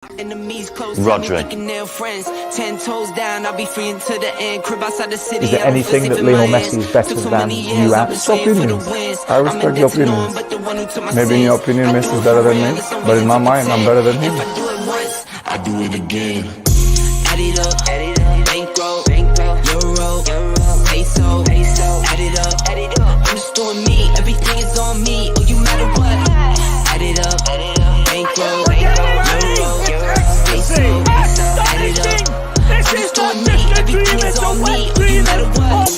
Rhodri. Is there anything that Lionel Messi is better than you at? It's opinions. I respect your opinions. Maybe in your opinion Messi is better than me, but in my mind I'm better than him. I do it again. Add it up, bankroll, euro, peso, add it up. I'm just doing me, everything is on me. Oh, you matter what? Add it up, bankroll, euro, peso, add it up. I'm just doing me, everything is on me. Oh, you matter what?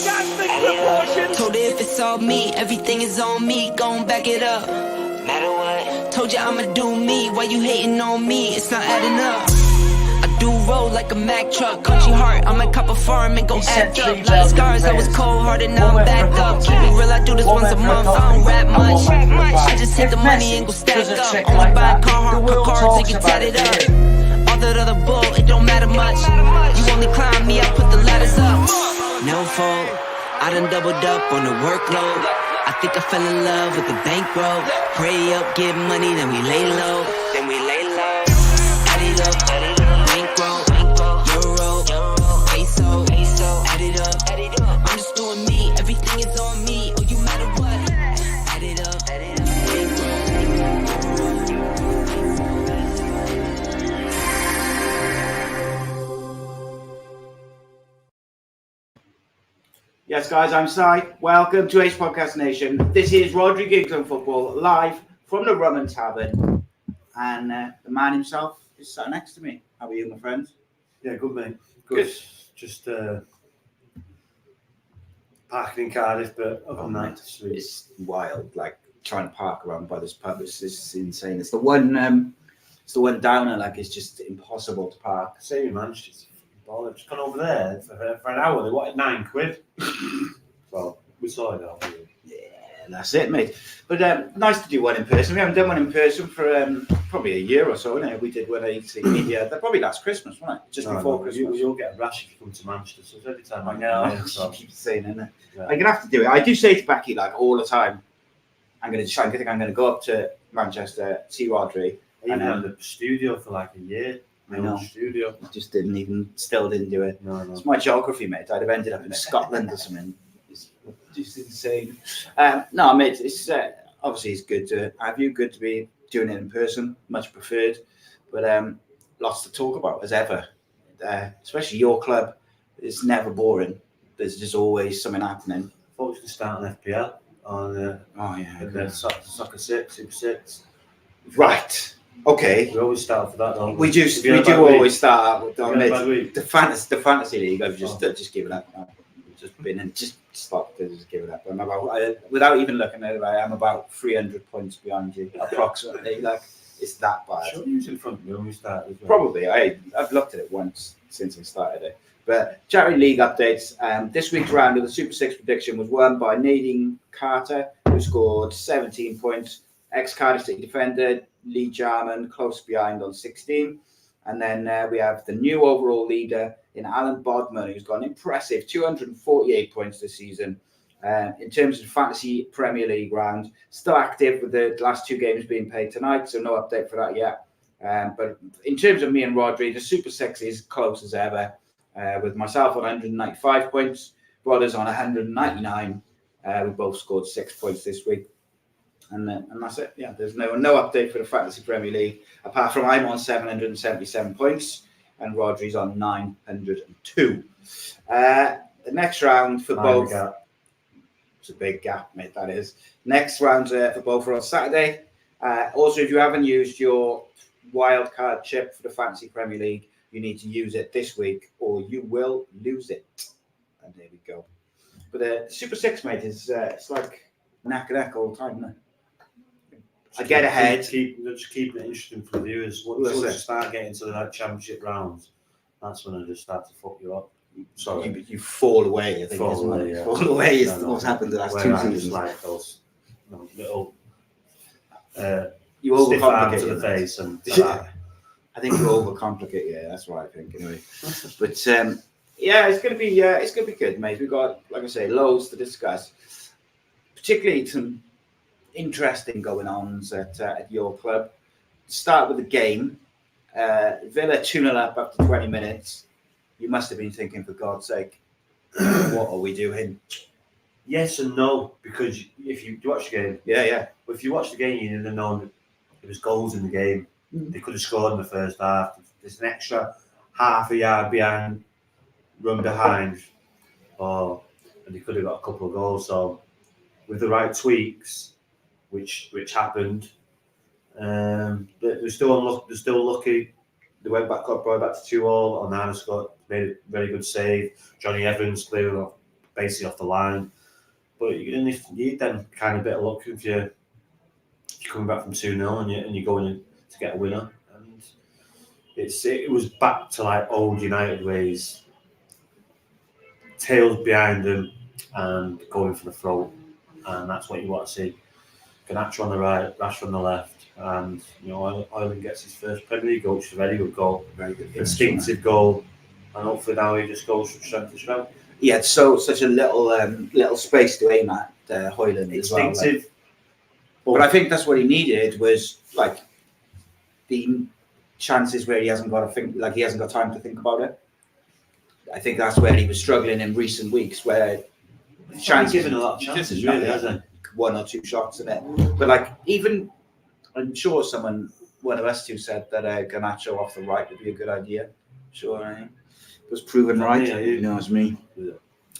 Told her if it's all me, everything is on me. Gon' back it up. Matter what? Told you I'ma do me. Why you hating on me? It's not adding up. I do roll like a Mack truck. Country heart, I might cop a farm and go act up. Like scars, I was cold hearted, now I'm back up. Keep it real, I do this once a month. I don't rap much. I just hit the money and go stack up. Only buy car cards and get tatted up. All that other bull, it don't matter much. You only climb me, I put the ladders up. No fault, I done doubled up on the workload. I think I fell in love with the bankroll. Pray up, get money, then we lay low. Add it up, bankroll, euro, peso, add it up. I'm just doing me, everything is on me. Oh, you matter what? Add it up, Yes, guys, I'm Si. Welcome to Ace Podcast Nation. This is Rhodri Giggs on football, live from the Rum and Tavern. And the man himself is sat next to me. How are you, my friend? Yeah, good, mate. Good. Just parking in Cardiff, but other than that, it's wild. Like trying to park around by this pub is insane. It's the one downer. Like it's just impossible to park. Same in Manchester. I've just gone over there for an hour. They wanted £9. Well, we saw it out. Yeah, that's it, mate. But nice to do one in person. We haven't done one in person for probably a year or so, innit? We did one at A.C.E. Media. That probably last Christmas, wasn't it? Just before Christmas. You'll get a rash if you come to Manchester. So every time I know. You keep saying, innit? Yeah. I'm gonna have to do it. I do say to Becky like all the time. I'm gonna go up to Manchester, see Rhodri. I even had the studio for like a year. I know. Studio. Still didn't do it. No. It's my geography, mate. I'd have ended up in Scotland or something. It's just insane. No, mate. It's obviously it's good to have you. Good to be doing it in person. Much preferred. But lots to talk about as ever. Especially your club. It's never boring. There's just always something happening. I thought we was going to start an FPL on the Soccer 6, Super 6. Right. Okay. We always start for that, don't we? We do always start out with the fantasy league. I've just given up. I've just been and just stopped to just give it up. Without even looking at it, I am about 300 points behind you, approximately. Like it's that bad. Sure, you was in front of me when we started. Well. Probably. I've looked at it once since I started it. But Charity League updates. This week's round of the Super 6 prediction was won by Nadine Carter, who scored 17 points. Ex-Cardiff City defender Lee Jarman close behind on 16. And then we have the new overall leader in Alan Bodman, who's got an impressive 248 points this season. In terms of fantasy Premier League round, still active with the last two games being played tonight, so no update for that yet. But in terms of me and Rhodri, the Super 6 is close as ever, with myself on 195 points, brothers on 199. We both scored 6 points this week. And that's it. Yeah, there's no update for the Fantasy Premier League, apart from I'm on 777 points and Rhodri's on 902. The next round for both... It's a big gap, mate, that is. Next round for both are on Saturday. Also, if you haven't used your wildcard chip for the Fantasy Premier League, you need to use it this week or you will lose it. And there we go. But the Super 6, mate, is it's like neck and neck all the time, isn't it? I get ahead. Just keeping it interesting for the viewers. Once you start getting to the championship rounds, that's when I just start to fuck you up. Sorry, you fall away. I think fall away is what's happened the last two seasons. Like those little you overcomplicate to the face and I think you overcomplicate. Yeah, that's what I think anyway. But yeah, it's gonna be good, mate. We've got, like I say, loads to discuss, particularly some interesting going-ons at your club. Start with the game. Villa 2-0 up after 20 minutes. You must have been thinking, for God's sake, what are we doing? Yes and no, because if you watch the game, Yeah. if you watch the game, you'd have known there was goals in the game. They could have scored in the first half. There's an extra half a yard behind, run behind, and they could have got a couple of goals. So with the right tweaks, which happened, they're still lucky. They went back up, brought back to 2-2. Onana scored, made a very good save. Johnny Evans cleared basically off the line. But you need them kind of bit of luck if you're coming back from 2-0 and you're going in to get a winner. And it was back to like old United ways, tails behind them and going for the throat, and that's what you want to see. Garnacho on the right, Rashford on the left, and Ireland gets his first Premier League goal, which is a very good goal, Very good. instinctive goal, and hopefully now he just goes from strength to strength. He had such a little space to aim at, Hoyland as well. Instinctive. But I think that's what he needed, was like the chances where he hasn't got time to think about it. I think that's where he was struggling in recent weeks, where He's given a lot of chances, really, hasn't he? 1 or 2 shots in it. But like, even I'm sure one of us two said that Garnacho off the right would be a good idea. Sure, it was proven right. Yeah, You know, it's me.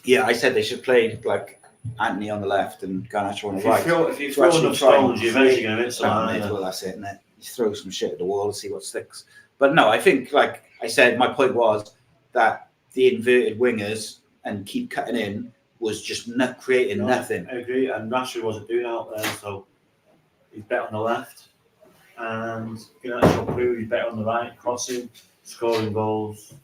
Yeah, I said they should play like Anthony on the left and Garnacho on the right. If you throw enough stones, you're eventually going to hit someone. Well, that's it, isn't it? You throw some shit at the wall and see what sticks. But no, I think, like I said, my point was that the inverted wingers and keep cutting in was just not creating nothing. I agree, and Rashford wasn't doing out there, so he's better on the left. And Garnacho Crew, he's better on the right, crossing, scoring goals.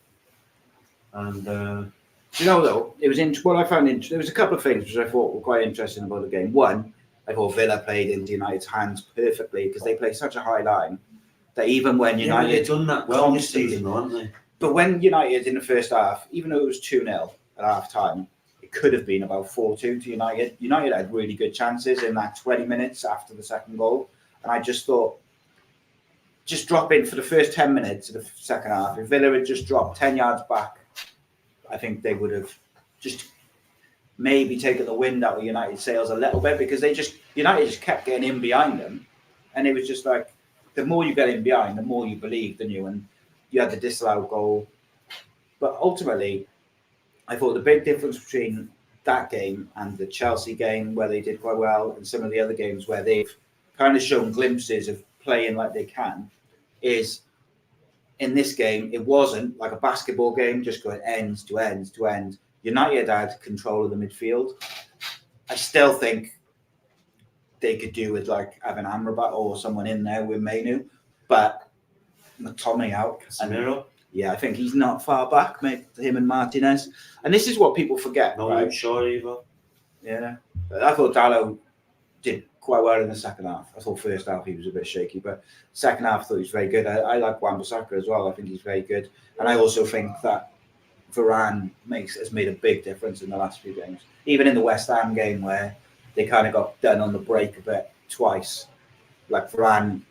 And though, it was what I found interesting. There was a couple of things which I thought were quite interesting about the game. One, I thought Villa played into United's hands perfectly, because they play such a high line that even when United they've done that well this season, though, haven't they? But when United in the first half, even though it was 2-0 at half time, it could have been about 4-2 to United. United had really good chances in that 20 minutes after the second goal. And I just thought, just drop in for the first 10 minutes of the second half. If Villa had just dropped 10 yards back, I think they would have just maybe taken the wind out of United's sails a little bit, because United just kept getting in behind them. And it was just like, the more you get in behind, the more you believe, didn't you? And you had the disallowed goal. But ultimately, I thought the big difference between that game and the Chelsea game, where they did quite well, and some of the other games where they've kind of shown glimpses of playing like they can, is in this game, it wasn't like a basketball game, just going end to end to end. United had control of the midfield. I still think they could do with like having Amrabat or someone in there with Mainu, but McTominay out. Casemiro. Yeah, I think he's not far back, mate. Him and Martinez. And this is what people forget. No, right? I'm sure either. Yeah. But I thought Dallo did quite well in the second half. I thought first half he was a bit shaky, but second half I thought he was very good. I like Wan-Bissaka as well. I think he's very good. And I also think that Varane has made a big difference in the last few games. Even in the West Ham game, where they kind of got done on the break a bit twice. Like Varane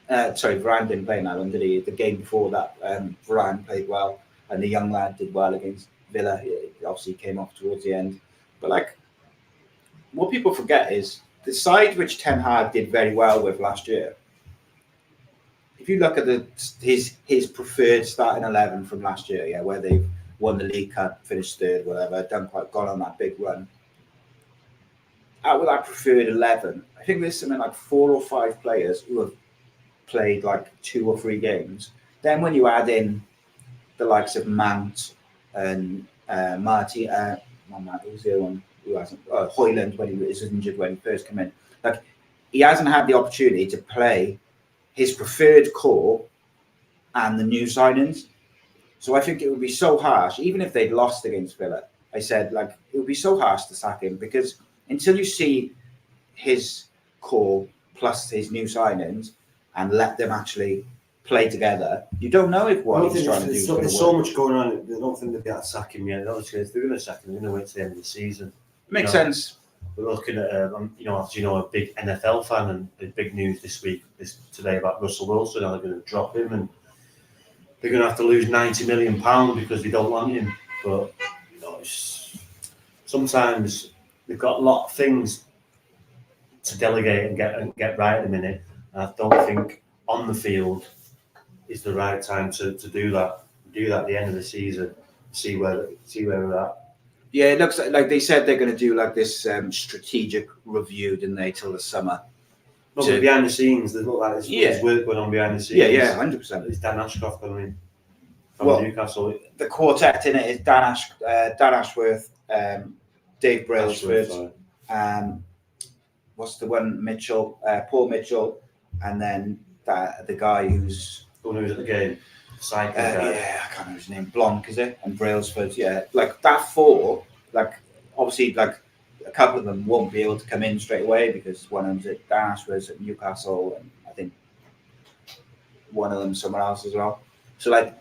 didn't play in that one, did he? The game before that, Varane played well, and the young lad did well against Villa. He obviously came off towards the end. But like, what people forget is the side which Ten Hag did very well with last year. If you look at his preferred starting 11 from last year, yeah, where they've won the League Cup, finished third, whatever, gone on that big run. Out of that preferred 11, I think there's something like 4 or 5 players who have played like 2 or 3 games. Then when you add in the likes of Mount and Marty, who's the other one who hasn't? Hoyland, when he was injured when he first came in. Like, he hasn't had the opportunity to play his preferred core and the new signings. So I think it would be so harsh, even if they'd lost against Villa. I said, like, it would be so harsh to sack him, because until you see his core plus his new signings and let them actually play together, you don't know if what he's trying to do is going to work. There's so much going on. I don't think they'll be able to sack him yet. Obviously, if they're going to sack him, they're going to wait to the end of the season. Makes sense. We're looking at, as you know, a big NFL fan, and the big news today about Russell Wilson. Are they going to drop him? And they're going to have to lose £90 million because they don't want him. But sometimes they've got a lot of things to delegate and get right at the minute. And I don't think on the field is the right time to do that. Do that at the end of the season. See where we're at. Yeah, it looks like they said they're going to do like this strategic review, didn't they, till the summer? No, but behind the scenes, there's there's work going on behind the scenes. Yeah, 100%. It's Dan Ashcroft coming in from Newcastle. The quartet in it is Dan Ashworth, Dave Brailsford, what's the one? Paul Mitchell, and then the guy who's the one who's at the game. I can't remember his name. Blanc, is it? And Brailsford, yeah. Like that four, like obviously, like a couple of them won't be able to come in straight away because one of them's at Dan Ashworth's at Newcastle, and I think one of them somewhere else as well. So like,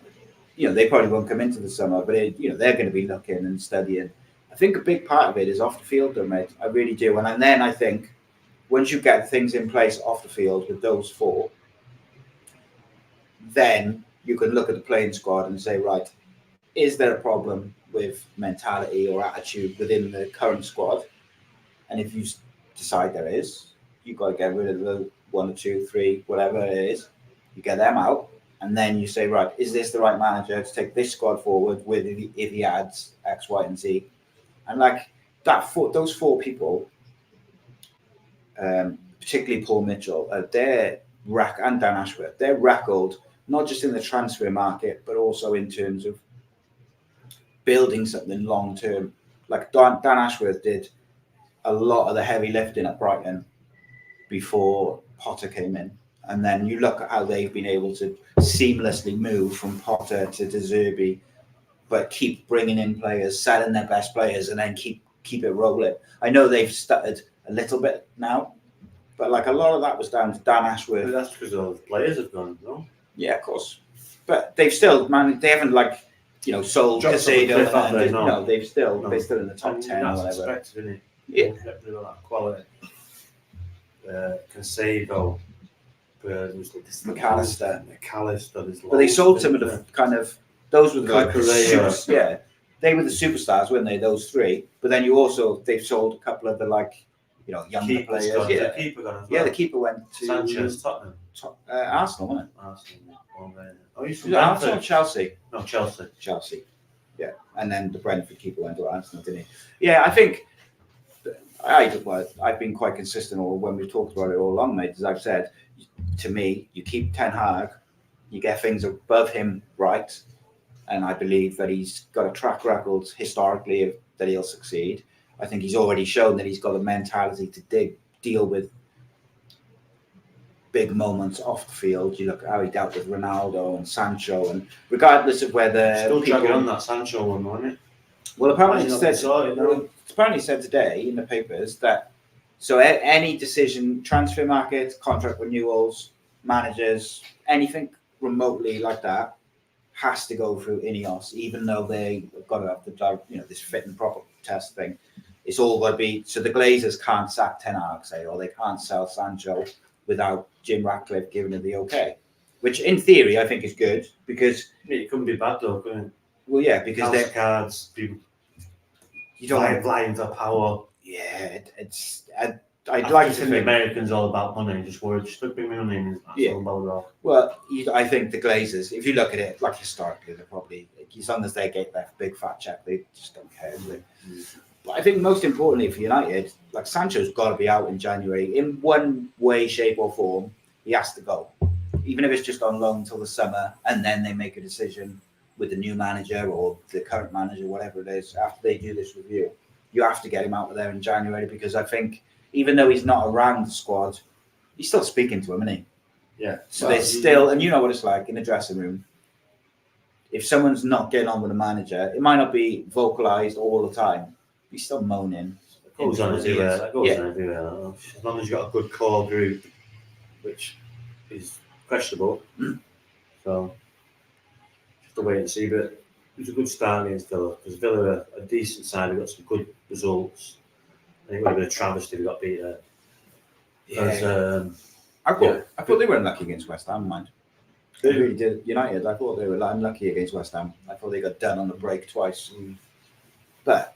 they probably won't come into the summer, but they're going to be looking and studying. I think a big part of it is off the field, though, mate. I really do. And then I think once you get things in place off the field with those four, then you can look at the playing squad and say, right, is there a problem with mentality or attitude within the current squad? And if you decide there is, you've got to get rid of the 1 or 2, 3, whatever it is. You get them out, and then you say, right, is this the right manager to take this squad forward with if he adds X, Y, and Z? And like those four people, particularly Paul Mitchell, and Dan Ashworth, their record, not just in the transfer market, but also in terms of building something long term. Like Dan Ashworth did a lot of the heavy lifting at Brighton before Potter came in. And then you look at how they've been able to seamlessly move from Potter to De Zerbi, but keep bringing in players, selling their best players, and then keep it rolling. I know they've stuttered a little bit now, but like a lot of that was down to Dan Ashworth. But that's because all the players have gone, no? Yeah, of course. But they've still, man, they haven't sold Casado. No, they're still in the top 10 or whatever. That's expected, isn't it? Yeah. Get rid of that quality. Casado, McAllister. But they sold some of the kind of, those were the they were the superstars, weren't they? Those three. But then they've sold a couple of the younger players. The keeper gone as well. Yeah, the keeper went to Sanchez, Tottenham. Arsenal, wasn't it? Arsenal. He's from Arsenal or Chelsea? No, Chelsea. Chelsea. Yeah. And then the Brentford keeper went to Arsenal, didn't he? Yeah, I think I've been quite consistent when we've talked about it all along, mate. As I've said, to me, you keep Ten Hag, you get things above him right, and I believe that he's got a track record historically that he'll succeed. I think he's already shown that he's got a mentality to deal with big moments off the field. You look at how he dealt with Ronaldo and Sancho, and regardless of whether still dragging on that Sancho one, wasn't it? Well, apparently it said today in the papers that any decision, transfer market, contract renewals, managers, anything remotely like that has to go through INEOS, even though they've got to have this fit and proper test thing. It's all got to be, so the Glazers can't sack Ten Hag, say, or they can't sell Sancho without Jim Ratcliffe giving it the okay, which in theory I think is good because it couldn't be bad though, couldn't it? Well, yeah, because they're cards, people. You don't flying for power. Yeah, I'd like to think the Americans all about money. Just bring me money in. Well, I think the Glazers, if you look at it, like historically, they're probably, as long as they get that big fat check, they just don't care. But I think most importantly for United, like Sancho's got to be out in January in one way, shape, or form. He has to go, even if it's just on loan till the summer, and then they make a decision with the new manager or the current manager, whatever it is, after they do this review. You have to get him out of there in January because I think even though he's not around the squad, he's still speaking to him, isn't he? Yeah. So there's still, and you know what it's like in a dressing room. If someone's not getting on with the manager, it might not be vocalized all the time. He's still moaning. It goes on everywhere. As long as you've got a good core group, which is questionable. So just to wait and see. But it was a good start against Villa because Villa are a decent side. They got some good results. I think it would have been a travesty if we got beat there. I thought they were unlucky against West Ham, mind. They really did. United, I thought they were unlucky against West Ham. I thought they got done on the break twice. But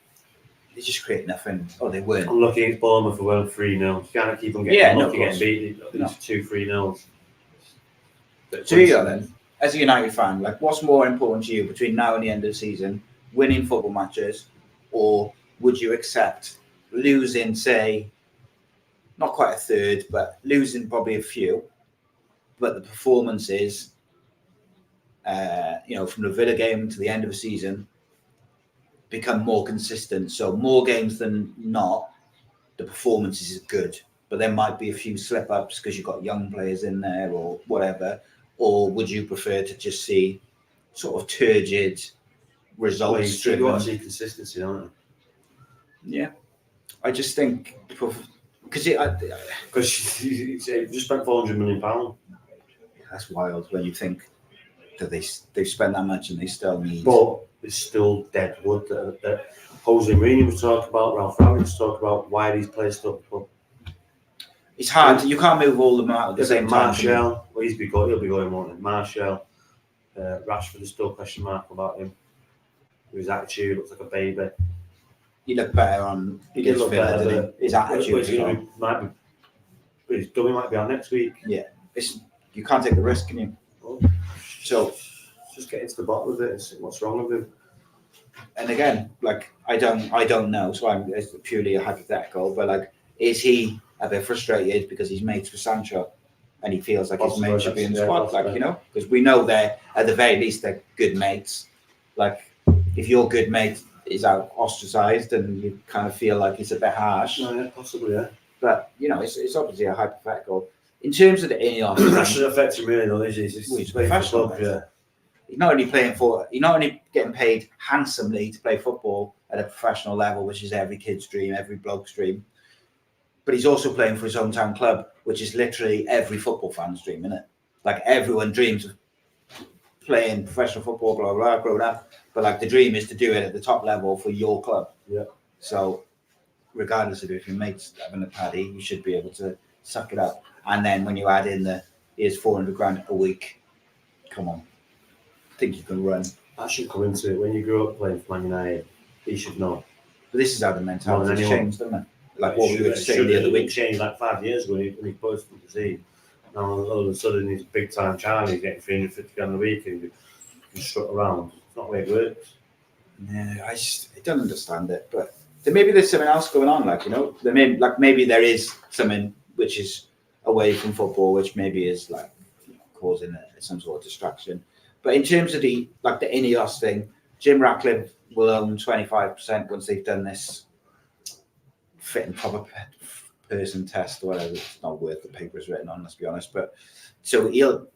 they just create nothing. Oh, they weren't. I'm looking at Bournemouth for 3-0. You can't keep on getting getting beat. These 2-3-0s. So you then, as a United fan, like what's more important to you between now and the end of the season? Winning football matches, or would you accept losing, say, not quite a third, but losing probably a few, but the performances, from the Villa game to the end of the season, become more consistent. So more games than not, the performances is good, but there might be a few slip ups because you've got young players in there or whatever. Or would you prefer to just see sort of turgid results? You've got to see consistency, don't you? Yeah, I just think because you just spent £400 million. That's wild when you think that they've spent that much and they still need. But it's still dead wood that Jose Rooney was talking about, Ralph Rowley was talking about why these players still. It's hard. You can't move all of them out at the same time. Martial, well, he'll be going on. Martial, Rashford is still question mark about him. His attitude looks like a baby. He looked better on. He did look better. Didn't he? His attitude. His dummy might be on next week. Yeah, you can't take the risk, can you? Well, so just get into the bottom of it and see what's wrong with him. And again, like I don't know, so it's purely a hypothetical. But like, is he a bit frustrated because he's mates with Sancho, and he feels like his mate should be in the squad? Because we know they're at the very least they're good mates. Like, if your good mate is out ostracised, and you kind of feel like it's a bit harsh. Yeah, possibly, yeah. But it's obviously a hypothetical. In terms of the INEOS, that shouldn't affect him really, though, is he? He's professional. Yeah. He's not only getting paid handsomely to play football at a professional level, which is every kid's dream, every bloke's dream, but he's also playing for his hometown club, which is literally every football fan's dream, isn't it? Like, everyone dreams of playing professional football, blah, blah, blah, growing up. But like, the dream is to do it at the top level for your club. Yeah. So regardless of if your mate's having a paddy, you should be able to suck it up. And then when you add in here's 400 grand a week, come on. I think you can run. That should come into it. When you grow up playing for Man United, he should know. But this is how the mentality's changed, doesn't it? Like what we were saying the other week. It changed like 5 years ago when he posted the team. Now all of a sudden he's a big time Charlie, he's getting 350 grand a week and you can strut around. It's not the way it works. Yeah, I don't understand it. But maybe there's something else going on, maybe there is something which is away from football, which maybe is causing some sort of distraction. But in terms of the INEOS thing, Jim Ratcliffe will own 25% once they've done this fit and proper person test or whatever. It's not worth the paper it's written on, let's be honest. But so he'll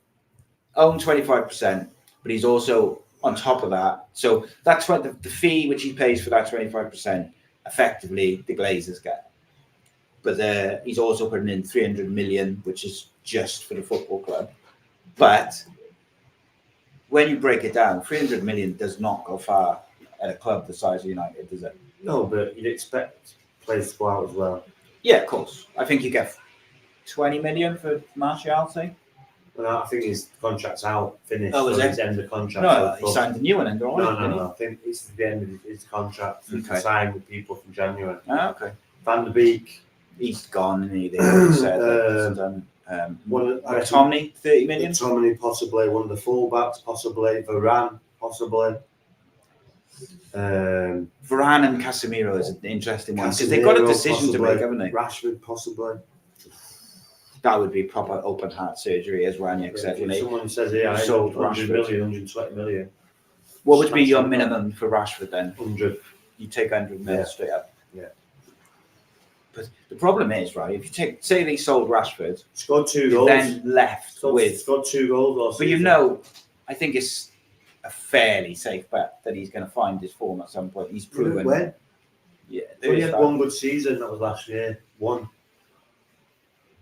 own 25%, but he's also on top of that. So that's what the fee which he pays for that 25%, effectively the Glazers get. But he's also putting in 300 million, which is just for the football club. But when you break it down, 300 million does not go far at a club the size of United, does it? No, but you'd expect players to go out as well. Yeah, of course. I think you get 20 million for Martial, say. Well, I think his contract's out, finished. Oh, is it? His end of contract. No, he signed a new one. No. I think it's the end of his contract. He can sign with people from January. Ah, okay. Van der Beek. He's gone, and he said McTominay, 30 million. McTominay, possibly. One of the fullbacks, possibly. Varane, possibly. Varane and Casemiro is an interesting one because they've got a decision to make, haven't they? Rashford, possibly. That would be proper open heart surgery, as Ranić said. Someone says here, I sold 100 million, 120 million. What would be your minimum for Rashford then? 100. You take 100 million straight up. Yeah. But the problem is, right, if you say they sold Rashford, scored 2 goals, then left with. Scored 2 goals. But I think it's a fairly safe bet that he's going to find his form at some point. He's proven. When? Yeah. He had one good season, that was last year. One.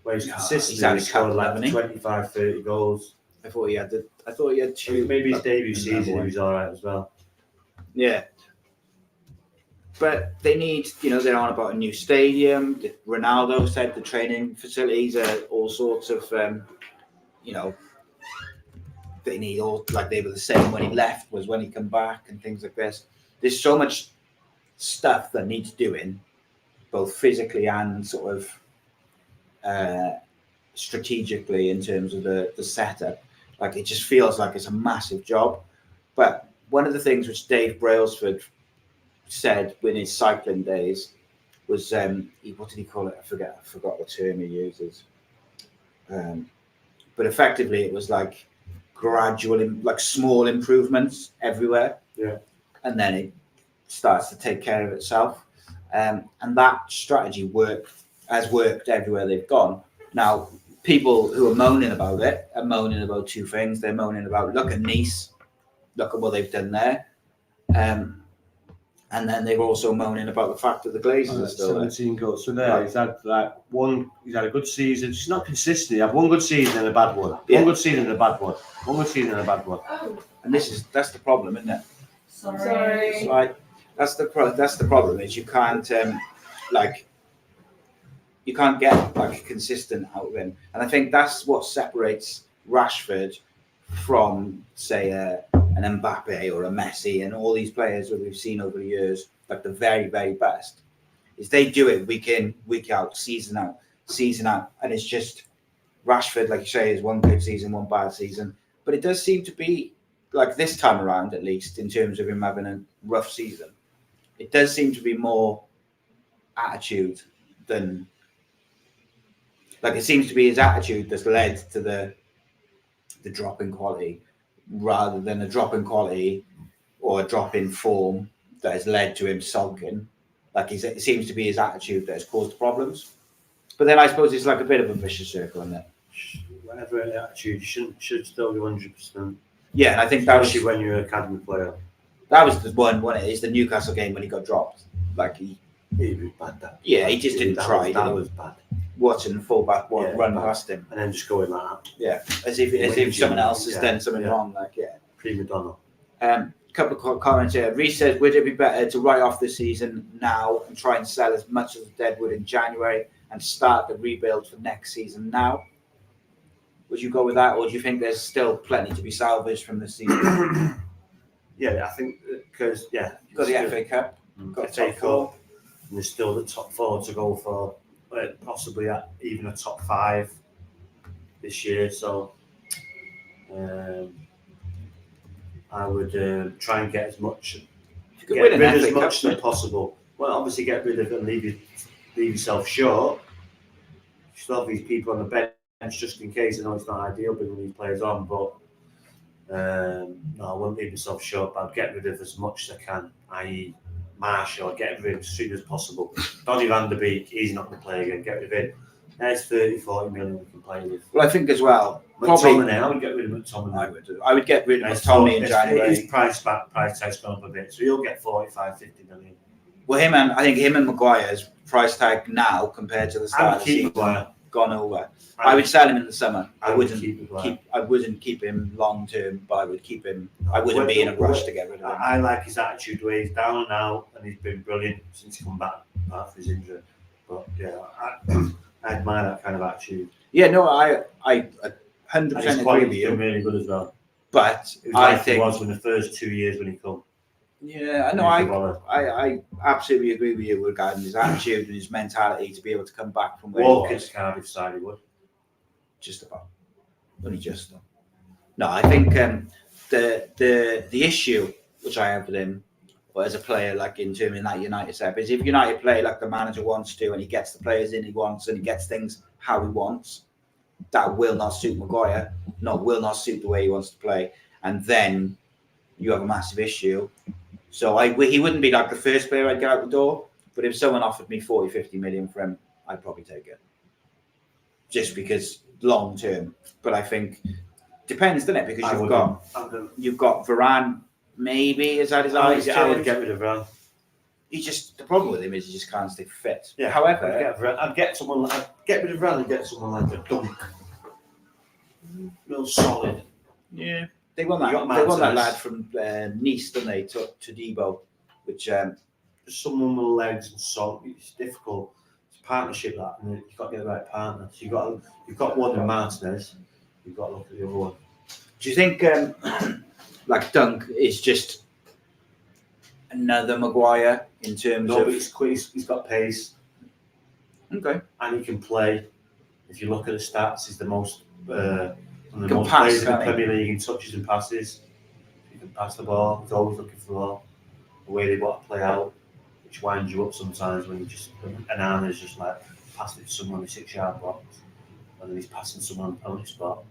Where he's consistently scored like 25, 30 goals. I thought he had 2. Maybe his debut season he was all right as well. Yeah. But they need, they're on about a new stadium. Ronaldo said the training facilities are all sorts of, they need all like they were the same when he left was when he come back and things like this. There's so much stuff that needs doing, both physically and sort of strategically in terms of the setup. Like it just feels like it's a massive job. But one of the things which Dave Brailsford said in his cycling days was what did he call it? I forgot the term he uses. But effectively, it was like gradual, like small improvements everywhere. Yeah. And then it starts to take care of itself. And that strategy has worked everywhere they've gone. Now, people who are moaning about it are moaning about two things. They're moaning about, look at Nice, look at what they've done there. And then they're also moaning about the fact that the Glazers are still 17 goals. So there, he's had he's had a good season. It's not consistent. You have one good season and a bad one. Yeah. One good season and a bad one. One good season and a bad one. And that's the problem, isn't it? Sorry. It's like that's the problem is you can't you can't get like consistent out of him. And I think that's what separates Rashford from say an Mbappe or a Messi and all these players that we've seen over the years, like the very, very best, is they do it week in, week out, season out. And it's just Rashford, like you say, is one good season, one bad season. But it does seem to be, like this time around at least, in terms of him having a rough season, it does seem to be more attitude than... Like it seems to be his attitude that's led to the drop in quality, rather than a drop in quality or a drop in form that has led to him sulking. Like it seems to be his attitude that has caused problems. But then I suppose it's like a bit of a vicious circle, isn't it? Whatever attitude, you should still be 100%. Yeah, and I think that was especially when you're an academy player. That was the one when it is the Newcastle game when he got dropped. Like he was bad. He just didn't try. That was bad. Watching the fullback run past him and then just going like that. Yeah, as if someone else has done something wrong. Like prima donna. Couple of comments here. Reece says, would it be better to write off the season now and try and sell as much as Deadwood in January and start the rebuild for next season now? Would you go with that, or do you think there's still plenty to be salvaged from the season? Yeah, I think because you've got the FA Cup, got FA Cup, and there's still the top 4 to go for, possibly even a top 5 this year. So I would try and get as much, get rid as much as possible. Well, obviously get rid of it and leave yourself short. You still have these people on the bench just in case. I know it's not ideal bringing these players on, but no, I won't leave myself short. But I'd get rid of as much as I can, i.e. Marshall, get rid of him as soon as possible. Donny van der Beek, he's not going to play again, get rid of him. There's 30-40 million we can play with. Well, I think as well, McTominay, I would get rid of McTominay. I would get rid of McTominay in January. His price tag's gone up a bit, so he'll get 45-50 million. Well, I think him and Maguire's price tag now compared to the start of the season gone over. I would sell him in the summer. I wouldn't keep him long term, but I would keep him. I wouldn't be in a rush to get rid of him. I like his attitude, the way he's down and out, and he's been brilliant since he come back after his injury. But yeah, I admire that kind of attitude. Yeah, no, I 100% agree with you. Been really good as well. But I think it was in the first 2 years when he come. Yeah, no, I absolutely agree with you regarding his attitude and his mentality to be able to come back from where he was. Cardiff side, he would. Just about. Only just. No, I think the issue which I have with him, as a player, like in terms of that United setup, is if United play like the manager wants to and he gets the players in he wants and he gets things how he wants, that will not suit Maguire. No, will not suit the way he wants to play. And then you have a massive issue. So he wouldn't be like the first player I'd get out the door, but if someone offered me 40-50 million for him, I'd probably take it. Just because long term. But I think depends, doesn't it? Because you've got Varane, maybe is that his eyes. I would get rid of Varane. The problem with him is he just can't stay fit. Yeah. However, I'd get rid of Varane and get someone like a Dunk. Real solid. Yeah. They won that lad from Nice, didn't they? To Debo, which just someone with legs and salt. It's difficult. It's a partnership that, and you've got to get the right partner. So you've got one in Martinez. You've got to look at the other one. Do you think like Dunk is just another Maguire in terms No, of? but he's quick. He's got pace, Okay. and he can play. If you look at the stats, he's the most one of the Can most pass, players in the can't he? Premier League in touches and passes. He can pass the ball. He's always looking for the ball. The way they want to play out, which winds you up sometimes when you just Anana's just like passing it to someone in the 6-yard box, and then he's passing someone on the spot.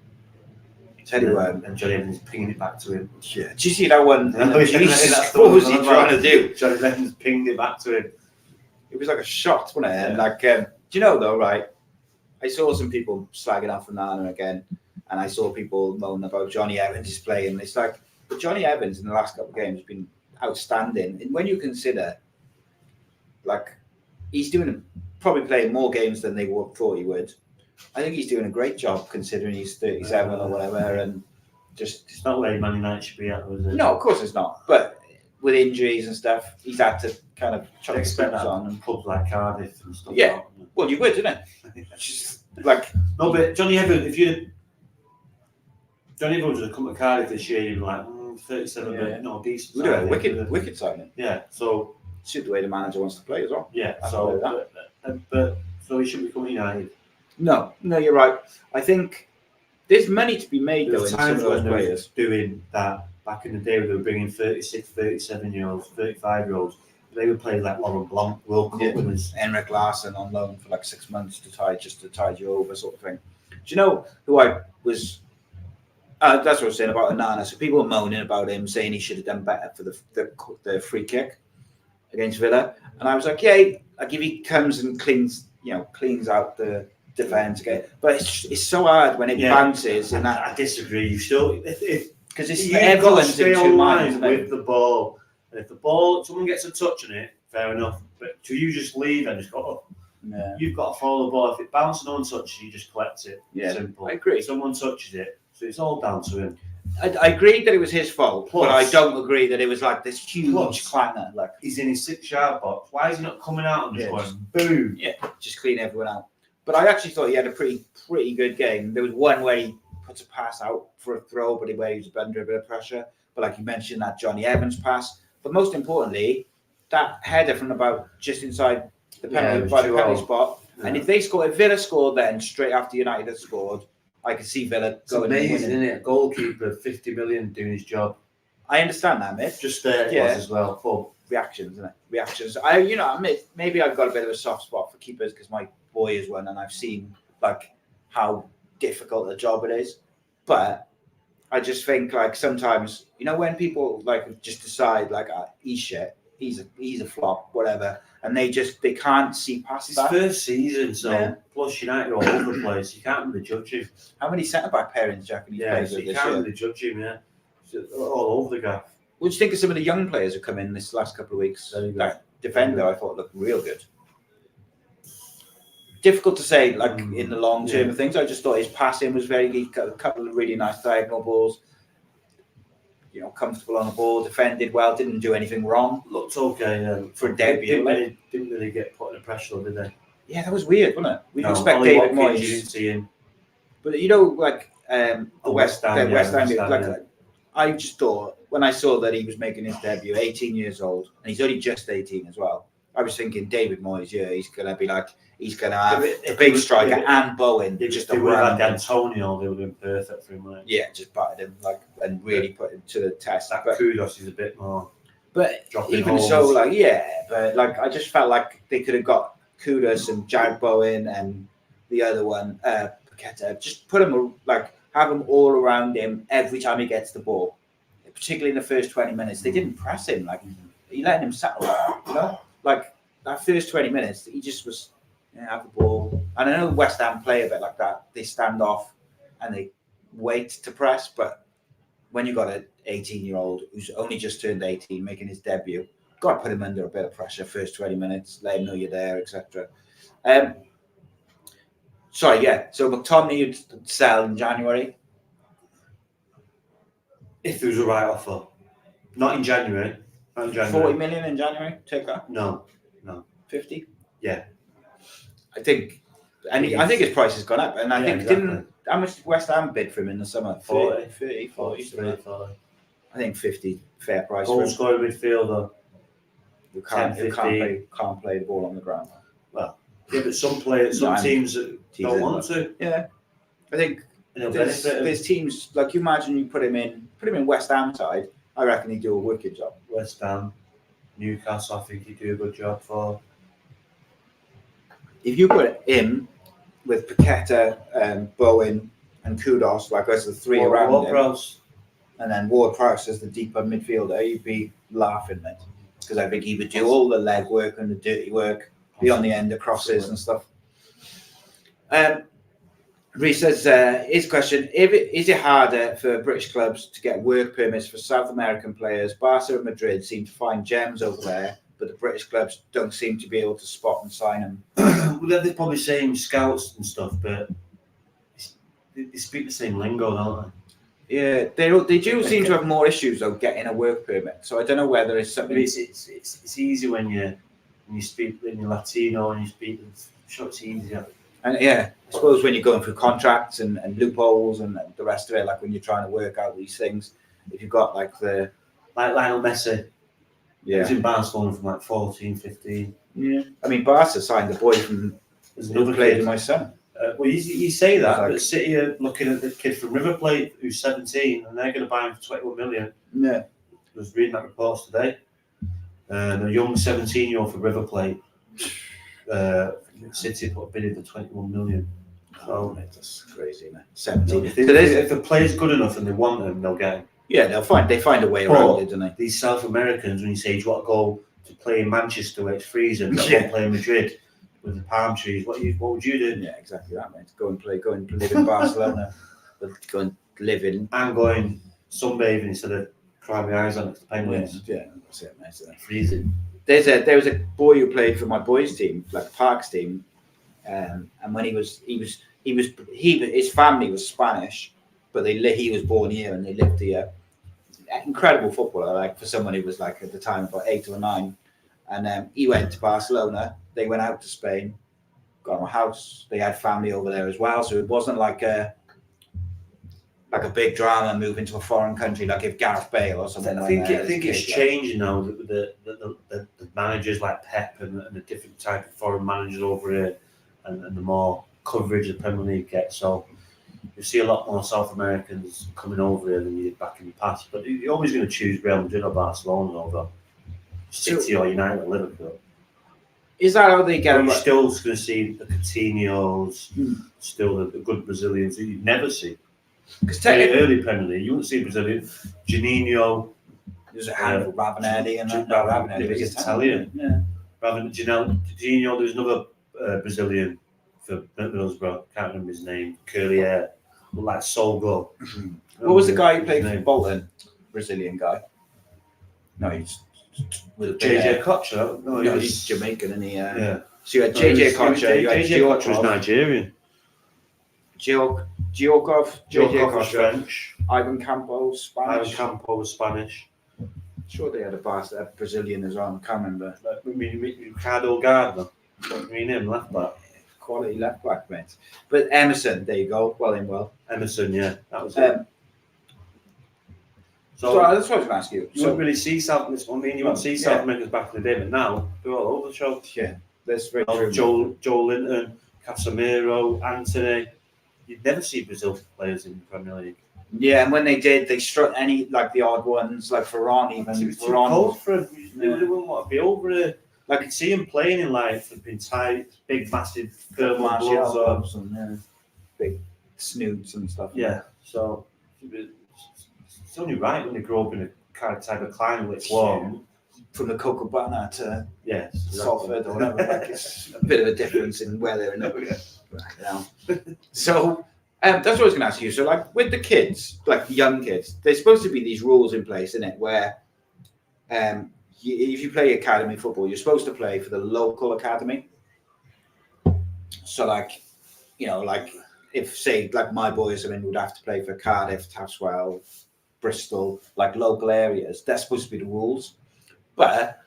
Tell you what. And Johnny Evans pinging it back to him. Yeah. Did you see that one? Jesus, What was he trying to do? Johnny Evans pinged it back to him. It was like a shot, wasn't it? Yeah. And like, do you know though, right? I saw some people slagging off Onana again, and I saw people moaning about Johnny Evans' play, and it's like, but Johnny Evans in the last couple of games has been outstanding. And when you consider, like, he's probably playing more games than they thought he would. I think he's doing a great job considering he's 37 or whatever, and just It's not where Man United should be at, was it? no, of course it's not. But with injuries and stuff, he's had to kind of chuck I his expect boots that on. on clubs like Cardiff and stuff. Yeah. Like that. Well, you would, didn't it? Just like No, but Johnny Evans, Johnny Evans would have come to Cardiff this year, you'd be like, 37, Yeah. but no, decent. we do a signing. wicked signing. Yeah, so, Suit the way the manager wants to play as well. yeah, I so, follow but so he shouldn't be coming United. No, you're right. I think there's money to be made though in There's some of times those when they were players. doing that back in the day, they were bringing 36, 37-year-olds, 35-year-olds. They would play like Laurent Blanc, World Cup winners. Henrik Larsson on loan for like 6 months to tide you over, sort of thing. Do you know who I was? That's what I was saying about Onana. So people were moaning about him, saying he should have done better for the free kick against Villa, and I was like, yeah, like if he comes and cleans out the defence again, but it's so hard when it bounces and that. I disagree. You still, Because it's you've got to everyone's stay in two minds online with the ball, and if the ball, someone gets a touch on it, fair enough. But to you just leave and just go, Yeah. you've got to follow the ball. If it bounces and no one touches, you just collect it. Yeah, Simple. I agree. Someone touches it, so it's all down to him. I agreed that it was his fault, Plus- but I don't agree that it was like this huge Plus- clanger. Like, He's in his 6-yard box. Why is he not coming out and just Yeah, going boom? just clean everyone out. But I actually thought he had a pretty good game. There was one where he puts a pass out for a throw, but where he was under a bit of pressure. But like you mentioned, that Johnny Evans pass. But most importantly, that header from about just inside the penalty spot. Yeah. And if Villa scored then straight after United had scored, I could see Villa It's going amazing, and winning. isn't it? Goalkeeper, 50 million doing his job. I understand that, mate. Just there it was as well. But Reactions, isn't it? Reactions. Maybe I've got a bit of a soft spot for keepers because my boy is one, and I've seen like how difficult a job it is. But I just think like sometimes, when people like just decide like he's shit, he's a flop, whatever, and they can't see past it's his that. first season, so Yeah. plus United are all over the place. You can't really judge him. How many centre back pairings do you reckon he's played So with you this can't year? really judge him. Yeah, it's all over the gaff. What do you think of some of the young players who come in this last couple of weeks? Very good. That defender, I thought looked real good. Difficult to say, like in the long term of things. I just thought his passing was very good. Got a couple of really nice diagonal balls. Comfortable on the ball, defended well, didn't do anything wrong. Looked okay For a debut, Didn't really get put under pressure, did they? Yeah, that was weird, wasn't it? We didn't expect Ollie David Watkins, You Moyes, didn't see him. but the West Ham, West Ham. yeah, Like, I just thought when I saw that he was making his debut, 18 years old, and he's only just 18 as well. I was thinking David Moyes, he's gonna be like he's gonna have the big striker and Bowen. They Just would have around had him. Antonio. They would have been perfect for him. Right? Yeah, just battered him and really put him to the test. That But, Kudos is a bit more. but dropping even holes. so, I just felt like they could have got Kudos and Jared Bowen and the other one, Paqueta. Just put him have them all around him every time he gets the ball. Particularly in the first 20 minutes, they didn't press him. He let him settle. Like that first 20 minutes, he just was have the ball. And I know West Ham play a bit like that. They stand off and they wait to press. But when you've got an 18-year-old who's only just turned 18, making his debut, got to put him under a bit of pressure first 20 minutes, let him know you're there, etc. So McTominay you'd sell in January. If there was a right offer, not in January. 40 million in January, take that. No. 50. Yeah. I think, and I think his price has gone up. And I think exactly. How much did West Ham bid for him in the summer? 40, 30, 40, 40, 40. I think 50 fair price for Goal him. scoring midfielder. Who 10, 15. can't play the ball on the ground. Well, yeah, but some teams don't want to. Yeah, I think And he'll there's benefit him. teams like you imagine you put him in West Ham side. I reckon he'd do a wicked job. West Ham, Newcastle, I think he'd do a good job for. If you put him with Paqueta, Bowen, and Kudos, like as the three around him, Ward-Prowse. and then Ward-Prowse as the deeper midfielder, you'd be laughing, mate. Because I think he would do all the leg work and the dirty work, be on the end of crosses and stuff. Reece says, his question, is it harder for British clubs to get work permits for South American players? Barca and Madrid seem to find gems over there, but the British clubs don't seem to be able to spot and sign them. Well, they're probably saying scouts and stuff, but they speak the same lingo, don't they? Yeah, they do seem to have more issues though getting a work permit. So I don't know whether it's something. It's easy when you speak when you're Latino and you speak. I'm sure it's easier. And yeah, I suppose when you're going through contracts and loopholes and the rest of it, like when you're trying to work out these things, if you've got like Lionel Messi, he was in Barcelona from like 14, 15. Yeah, I mean Barca signed the boy from who played with my son. Well, you say that, Like- but City are looking at the kid from River Plate who's 17, and they're going to buy him for 21 million. Yeah, I was reading that report today. A young 17-year-old for River Plate. City put a bid in for 21 million. So that's crazy, man. 17. if the player's good enough and they want him, they'll get him. Yeah, they find a way around it, don't they? These South Americans, when you say you want to go to play in Manchester where it's freezing, but Yeah. want to play in Madrid with the palm trees, what would you do? Yeah, exactly that, mate. Go and live in Barcelona, but go and live in. I'm going sunbathing instead of crying my eyes on it. The Penguins. Yeah, that's it, mate. So Freezing. there was a boy who played for my boys' team, like Park's team, and when his family was Spanish, but he was born here and they lived here. Incredible footballer, like for someone who was like at the time about 8 or 9, and he went to Barcelona. They went out to Spain, got him a house. They had family over there as well, so it wasn't like a big drama moving to a foreign country, like if Gareth Bale or something. I think it's changing now. The managers like Pep and the different type of foreign managers over here, and the more coverage the Premier League gets. So you see a lot more South Americans coming over here than you did back in the past. But you're always going to choose Real Madrid or Barcelona over City or United or Liverpool. Is that how they get? You're still going to see the Coutinhos, still the good Brazilians that you never see. Because Early Premier League, you wouldn't see Brazilian. Juninho, there's a handful of Ravanelli and that. Ravanelli was Italian. Yeah. Juninho, there's another Brazilian for Middlesbrough, can't remember his name, curly hair, looked like Solgo. What was the guy who played for Bolton? Brazilian guy. No, he's with JJ Kocher. No, he's Jamaican, and he. Yeah. So you had JJ Kocher. You had JJ Kocher was Nigerian. Giorgov, JJ was French. Ivan Campos, Spanish. Ivan Campo was Spanish. Sure, they had a Brazilian as well. I can't remember. I mean, Ricardo Gardner. I mean, him left back. Quality left back, mate. But Emerson, there you go. Well. Emerson, yeah, that was it. So that's what I was going to ask you. You wouldn't really see South. I mean, you wouldn't see South Americans back in the day, but now they're all over the show. Yeah, that's very true. Joel Linton, Casemiro, Anthony. You'd never see Brazil players in the Premier League. Yeah, and when they did, they struck any like the odd ones, like Varane even. It was too cold for him. They wouldn't want to be over it. Like, I'd see him playing in life, had been tight, big, massive thermal gloves and big snoots and stuff. Yeah, so it's only right when they grow up in a kind of type of climate where it's warm. From the Copacabana to exactly. Salford or whatever, like it's a bit of a difference in weather. So that's what I was going to ask you. So, like with the kids, like young kids, there's supposed to be these rules in place, isn't it? Where if you play academy football, you're supposed to play for the local academy. So, like, you know, like if say like my boys, would have to play for Cardiff, Taswell, Bristol, like local areas. That's supposed to be the rules, but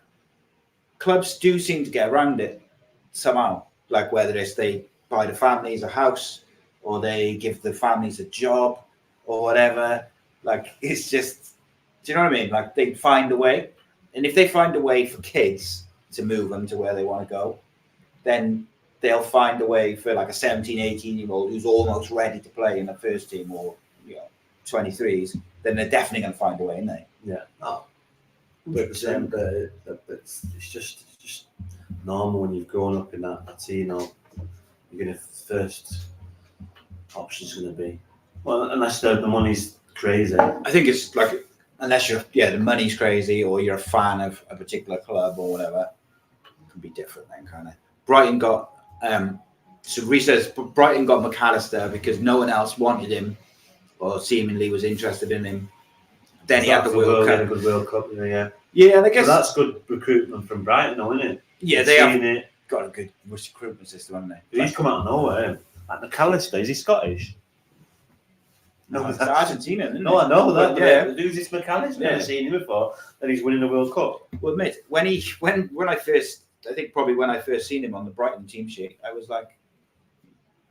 clubs do seem to get around it somehow. Like whether it's they buy the families a house, or they give the families a job, or whatever. Like, it's just, do you know what I mean? Like, they find a way. And if they find a way for kids to move them to where they want to go, then they'll find a way for like a 17, 18-year-old who's almost ready to play in the first team, or 23s, then they're definitely going to find a way, aren't they? Yeah. Oh, 100%. But it's just normal when you've grown up in that team. You're going to first option's going to be, well, unless the money's crazy. I think it's like, unless the money's crazy or you're a fan of a particular club or whatever, it can be different then, kind of. Brighton got, so Reece says Brighton got McAllister because no one else wanted him or seemingly was interested in him. Then he had the World Cup. A good World Cup, yeah. Yeah, and I guess that's good recruitment from Brighton, though, isn't it? Yeah, they have got a good recruitment system, haven't they? He's come out of nowhere. Like McAllister, is he Scottish? No, it's Argentina, isn't it? No, I know that. Yeah, who's this McAllister? Never seen him before, and he's winning the World Cup. Well, mate, when I first seen him on the Brighton team sheet, I was like,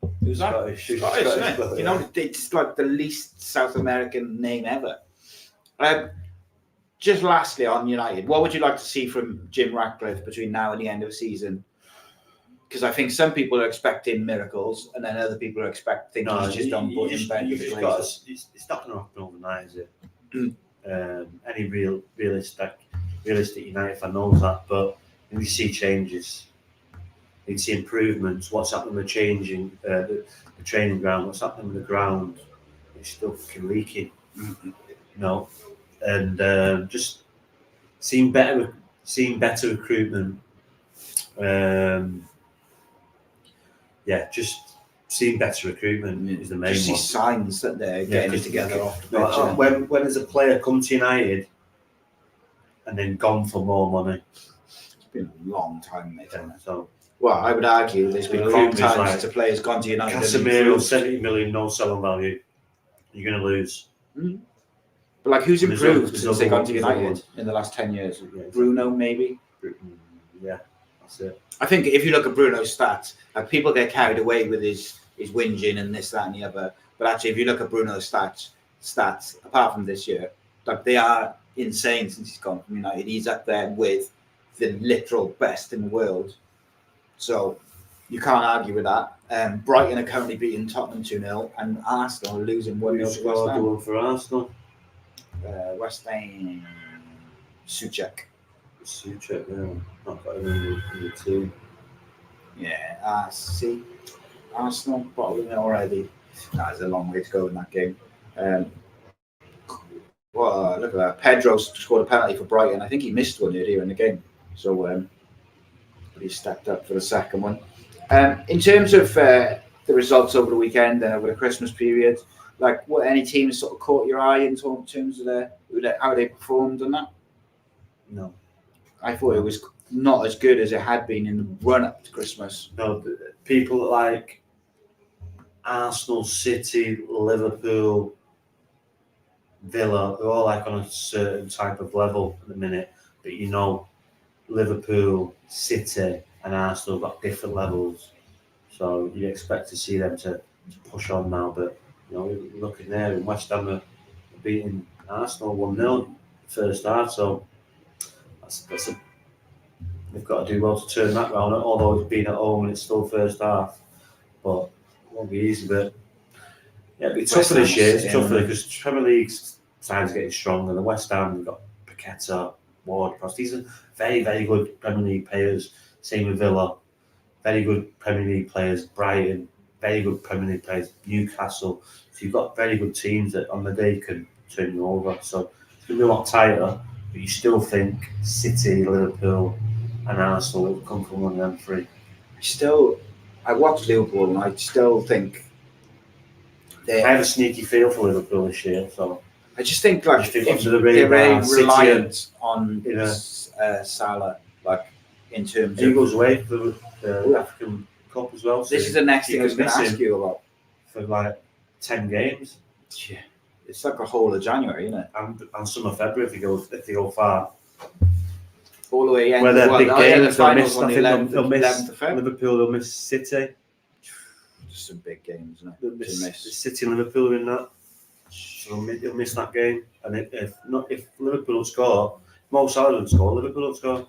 it was Scottish, Scottish, you know, it's like the least South American name ever. Just lastly on United, what would you like to see from Jim Ratcliffe between now and the end of the season? Because I think some people are expecting miracles, and then other people are expecting he's just on board in bed. It's not going to happen overnight, is it? Any realistic United fan knows that, but we see changes, we see improvements. What's happening with changing the training ground? What's happening with the ground? It's still fucking leaking, and just seeing better recruitment. Just seeing better recruitment is the main just one. See signs that they're getting it together off the pitch. When has a player come to United and then gone for more money? It's been a long time, mate. So, well, I would argue there's been long times since a player's gone to United. Casemiro, 70 million, no selling value. You're going to lose. Mm-hmm. But like, who's improved since they gone to United in the last 10 years? Bruno, maybe? Yeah, that's it. I think if you look at Bruno's stats, like, people get carried away with his whinging and this, that, and the other. But actually, if you look at Bruno's stats, apart from this year, like, they are insane since he's gone from United. He's up there with the literal best in the world. So you can't argue with that. Brighton are currently beating Tottenham 2-0, and Arsenal are losing 1-0 to West Ham. One for Arsenal. West Ham, Suchek, yeah. Not got him in the team. Yeah, A.C.E. Arsenal, bottling it already. There's a long way to go in that game. Well, look at that. Pedro scored a penalty for Brighton. I think he missed one earlier in the game. So, but he stepped up for the second one. In terms of the results over the weekend and over the Christmas period, like, what, any teams sort of caught your eye in terms of how they performed on that? No. I thought it was not as good as it had been in the run-up to Christmas. No, people like Arsenal, City, Liverpool, Villa, they're all like on a certain type of level at the minute. But Liverpool, City and Arsenal have got different levels. So you expect to see them to push on now. But, looking there, in West Ham are beating Arsenal 1-0 first half. So they've got to do well to turn that round, although it's been at home and it's still first half. But it won't be easy. But yeah, it'll be tougher this year. It's tougher because Premier League's side's getting stronger. The West Ham, we've got Paqueta, Ward-Prowse. These are very, very good Premier League players. Same with Villa. Very good Premier League players. Brighton, very good Premier League players. Newcastle. So you've got very good teams that on the day can turn you over. So it's going to be a lot tighter. But you still think City, Liverpool and Arsenal will come from one of them three. I watched Liverpool and I still think I have a sneaky feel for Liverpool this year. So I just think, like, if the radar, they're reliant on Salah, like, in terms he of... goes away for the African Cup as well. So this is the next thing I was going to ask you about. For like 10 games. Yeah. It's like a whole of January, isn't it? And some of February if they go far. All the way in. Where they're big games, the finals on the 11th they'll miss of February. Liverpool, they'll miss City. just some big games, isn't it? The To miss. City and Liverpool are in that. So he'll miss that game. And if Liverpool score, Mo Salah would score, Liverpool will score.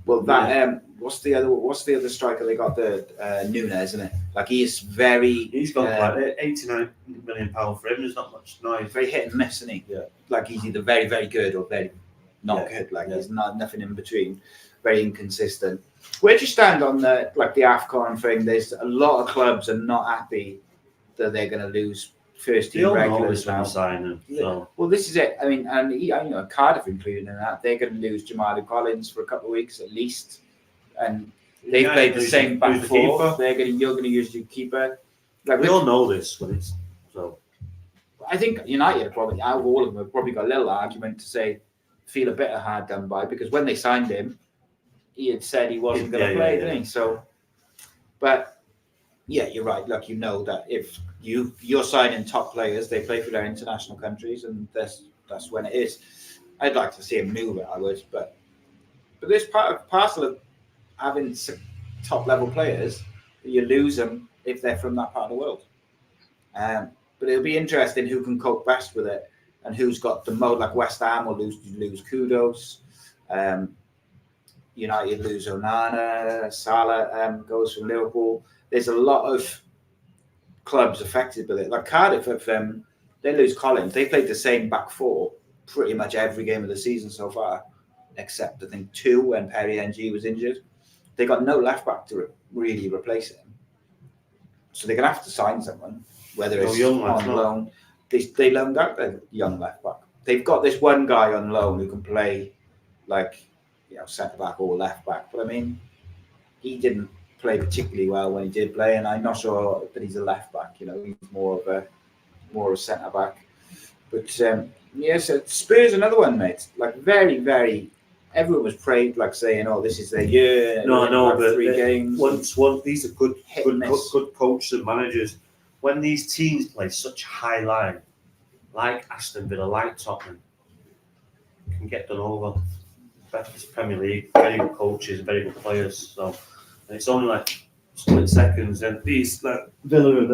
Well, that what's the other striker they got? The Nunes, isn't it? Like he's got like £89 million for him. There's not much noise. Very hit and miss, isn't he? Yeah. Like he's either very, very good or very not good. Like there's nothing in between. Very inconsistent. Where do you stand on the AFCON thing? There's a lot of clubs are not happy that they're going to lose first team regulars now. So. Well, this is it. I mean, and Cardiff included in that, they're going to lose Jamal Collins for a couple of weeks at least, and they've played the same back four. You're going to use your keeper. Like we all know this, but it's so. I think United probably out of all of them have probably got a little argument to say feel a bit hard done by because when they signed him, he had said he wasn't going to play, didn't he? So, but yeah, you're right. Look, you know that if you're signing top players, they play for their international countries, and that's when it is. I'd like to see him move it, I would, but there's parcel of having top level players. You lose them if they're from that part of the world. But it'll be interesting who can cope best with it, and who's got the most. Like West Ham will lose Kudos. United lose Onana. Salah goes from Liverpool. There's a lot of clubs affected with it. Like Cardiff, if they lose Collins, they played the same back four pretty much every game of the season so far, except I think 2 when Perry NG was injured. They got no left back to really replace him, so they're gonna have to sign someone. Whether it's on loan, they loaned out their young left back. They've got this one guy on loan who can play centre back or left back. But I mean, he didn't play particularly well when he did play, and I'm not sure that he's a left back. He's more of a centre back. But so Spurs another one, mate. Like very, very. Everyone was praised, like saying, "Oh, this is their year." But 3 games. Once these are good coaches and managers. When these teams play such high line, like Aston Villa, like Tottenham, can get done over. It's Premier League, very good coaches, very good players. So, and it's only like split seconds. And these Villa are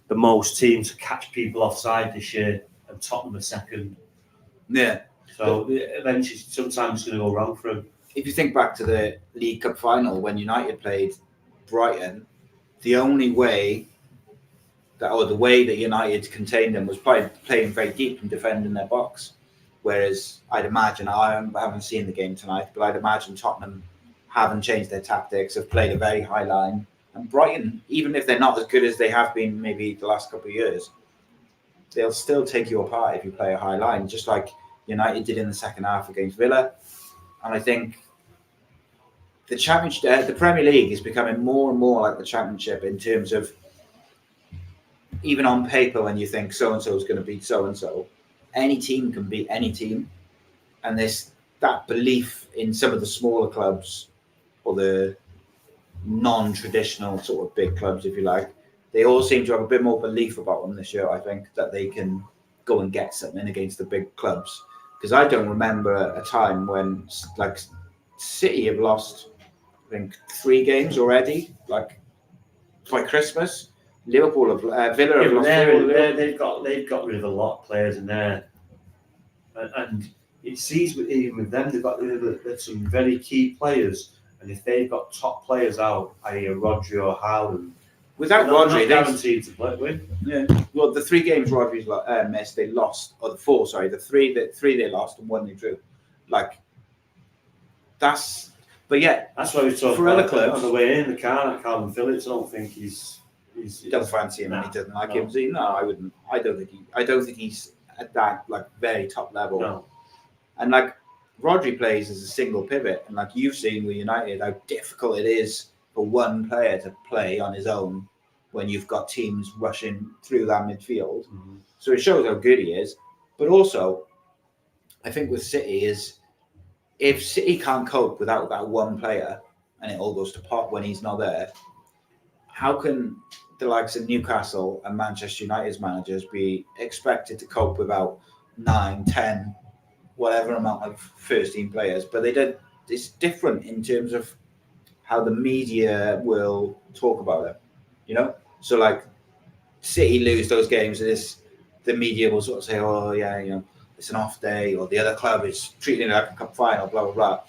the most teams to catch people offside this year, and Tottenham are second. Yeah. So eventually, sometimes it's going to go wrong for them. If you think back to the League Cup final when United played Brighton, the only way the way that United contained them was by playing very deep and defending their box. Whereas I'd imagine, I haven't seen the game tonight, but I'd imagine Tottenham haven't changed their tactics, have played a very high line. And Brighton, even if they're not as good as they have been maybe the last couple of years, they'll still take you apart if you play a high line, just like United did in the second half against Villa. And I think the Championship, the Premier League is becoming more and more like the Championship in terms of even on paper when you think so-and-so is going to beat so-and-so, any team can beat any team. And there's that belief in some of the smaller clubs or the non-traditional sort of big clubs, if you like. They all seem to have a bit more belief about them this year, I think, that they can go and get something against the big clubs. Because I don't remember a time when, like, City have lost, I think, 3 games already, like, by Christmas. Liverpool have Villa have lost 4. They've got rid of a lot of players in there, and it sees even with them they've got rid of some very key players. And if they've got top players out, i.e. Rhodri or Haaland, without Rhodri, they're guaranteed to win. Yeah. Well, the 3 games Rodri's missed, they lost, or the 4, sorry, the 3 they lost and 1 they drew. Like that's, but yeah, that's why we talk for about other clubs on the way in the car. Like Calvin Phillips, I don't think he's you don't fancy him and he doesn't like him. No, I wouldn't. I don't think he's at that like very top level. No. And like Rhodri plays as a single pivot, and like you've seen with United how difficult it is for one player to play on his own when you've got teams rushing through that midfield. Mm-hmm. So it shows how good he is. But also, I think with City is if City can't cope without that one player and it all goes to pot when he's not there, how can the likes of Newcastle and Manchester United's managers be expected to cope without 9, 10, whatever amount of first-team players? But they did. It's different in terms of how the media will talk about it. So like City lose those games, and the media will sort of say, oh yeah, you know, it's an off day, or the other club is treating it like a cup final, blah blah blah.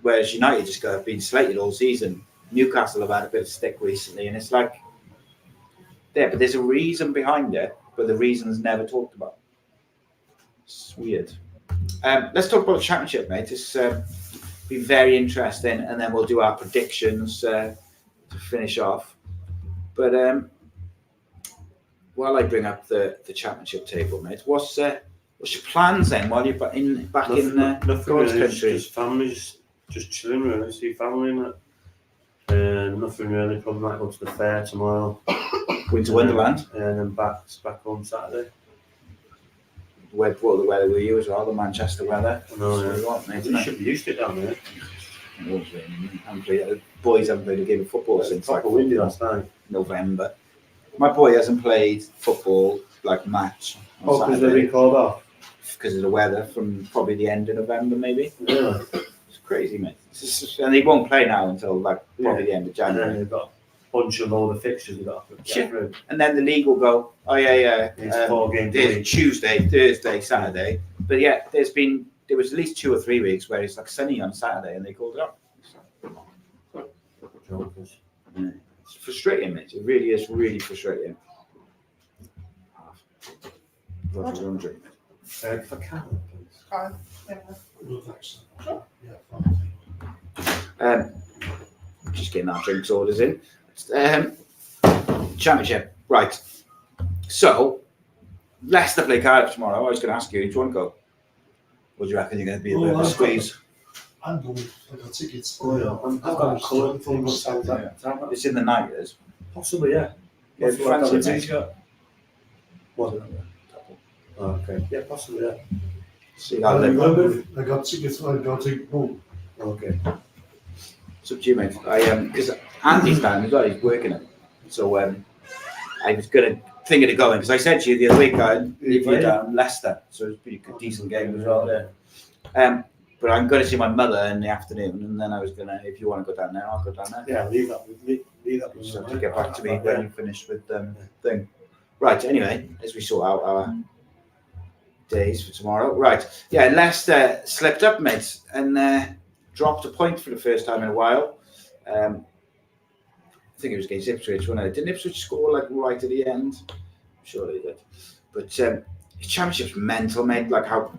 Whereas United just have been slated all season. Newcastle have had a bit of stick recently, and it's like, yeah, but there's a reason behind it, but the reason's never talked about. It's weird. Let's talk about the Championship, mate. It's be very interesting, and then we'll do our predictions to finish off. But while I bring up the Championship table, mate, what's your plans then while you're back in God's country? Just families, just chilling really, see family and that. Nothing really. Probably might go to the fair tomorrow. Winter Wonderland, and then back home Saturday. What the weather were you as well? The Manchester weather. No, You should be used to it down there. The boys haven't played a game of football since proper windy last night. November. My boy hasn't played football like match on because Saturday. they've been called off. Because of the weather from probably the end of November, maybe. Yeah. It's crazy, mate. And they won't play now until like probably the end of And January. then they've got a bunch of all the fixtures they've got to get through. And then the league will go, oh yeah. It's 4 games a There's week. Tuesday, Thursday, Saturday. But yeah, there was at least 2 or 3 weeks where it's like sunny on Saturday and they called it up. Jokers. Yeah. It's frustrating, mate. It really is really frustrating. What? If I can, please. Just getting our drinks orders in. Championship, right. So, Leicester play Cardiff tomorrow. I was going to ask you, do you want to go? Or do you reckon you're going to be a bit of a squeeze? I'm going. I got tickets. Oh yeah, I've got a colour thing. It's in the night, it is. Possibly, yeah. Yeah, Possibly, I've got fancy a it, t-shirt. What? Oh, okay. Yeah, possibly, yeah. See how they go. I got tickets. I got to go. Okay. It's up to you, mate. Because Andy's down as well. He's working it. So I was thinking of going because I said to you the other week I'd leave you down Leicester, so it's been a good, decent game as well. Yeah. But I'm going to see my mother in the afternoon, and then I was gonna, if you want to go down there, I'll go down there. Yeah, leave that with me. You just have to get back to me when you finish with thing. Right. Anyway, as we sort out our days for tomorrow. Right. Yeah, Leicester slipped up, mate, and dropped a point for the first time in a while. I think it was against Ipswich, wasn't it? Didn't Ipswich score like right at the end? I'm sure they did. But the Championship's mental, mate. Like how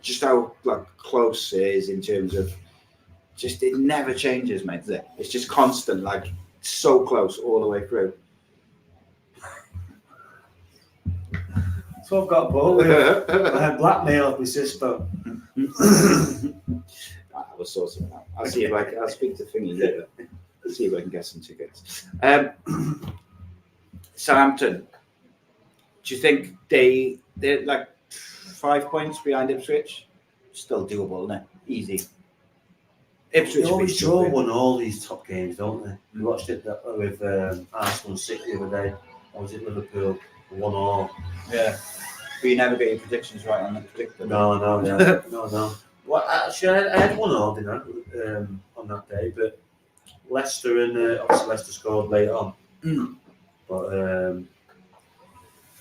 like close it is in terms of just it never changes, mate. Is it? It's just constant, like so close all the way through. So I've got both. I had blackmail of my sister. I will sort something out. I'll see if I'll speak to Thingy later. See if I can get some tickets. Southampton. Do you think they're like 5 points behind Ipswich? Still doable, isn't it? Easy. Ipswich They always draw one all these top games, don't they? We watched it with Arsenal and City the other day. I was at Liverpool, 1-1. Yeah. But you never get your predictions right on the predictor. No. No. Well, actually, I had 1-1 didn't I, on that day, but Leicester and obviously Leicester scored later on. But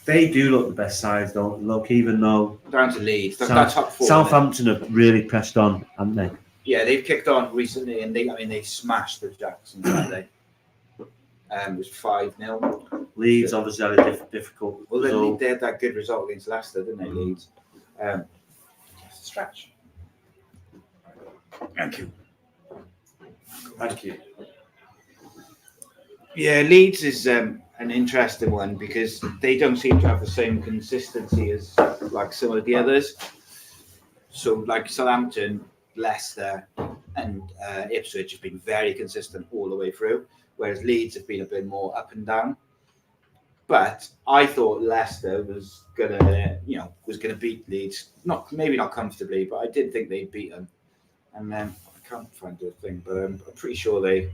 they do look the best sides, don't they? Look, even though Down to Leeds. They're top 4. Southampton have really pressed on, haven't they? Yeah, they've kicked on recently, and they smashed the Jacksons, didn't they? It was 5-0. Leeds obviously had a difficult Well, result. they had that good result against Leicester, didn't they, Leeds? Stretch. Thank you. Thank you. Yeah, Leeds is an interesting one because they don't seem to have the same consistency as like some of the others. So, like Southampton, Leicester, and Ipswich have been very consistent all the way through, whereas Leeds have been a bit more up and down. But I thought Leicester was gonna beat Leeds. Maybe not comfortably, but I did think they'd beat them. And then I can't find the thing, but I'm pretty sure they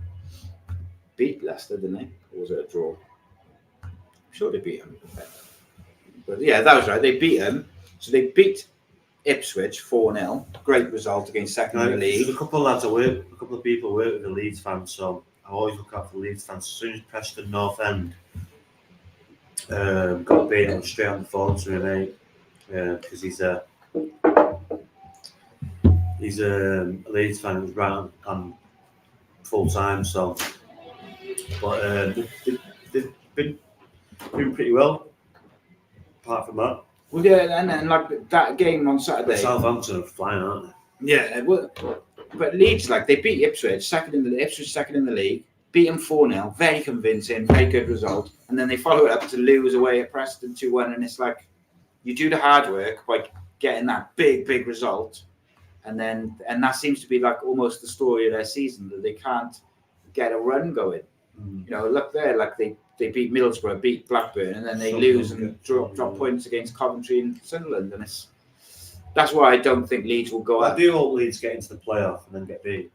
beat Leicester, didn't they? Or was it a draw? I'm sure they beat them. But yeah, that was right. They beat them. So they beat Ipswich 4-0. Great result against second in the league. There's a couple of lads a couple of people work with the Leeds fans, so I always look out for the Leeds fans. As soon as Preston North End Got beaten straight on the phone to me, mate, because he's a Leeds fan who's right on full time. So, but they've been doing pretty well. Apart from that, Well, yeah, and like that game on Saturday. but Southampton are flying, aren't they? Yeah, well, but Leeds, like, they beat Ipswich second in the league, beat them 4-0, very convincing, very good result, and then they follow it up to lose away at Preston 2-1, and it's like you do the hard work by getting that big result, and that seems to be like almost the story of their season, that they can't get a run going. You know, look there, like they beat Middlesbrough, beat Blackburn, and then they lose and drop points against Coventry and Sunderland, and that's why I don't think Leeds will go up. I do hope Leeds get into the playoff and then get beat.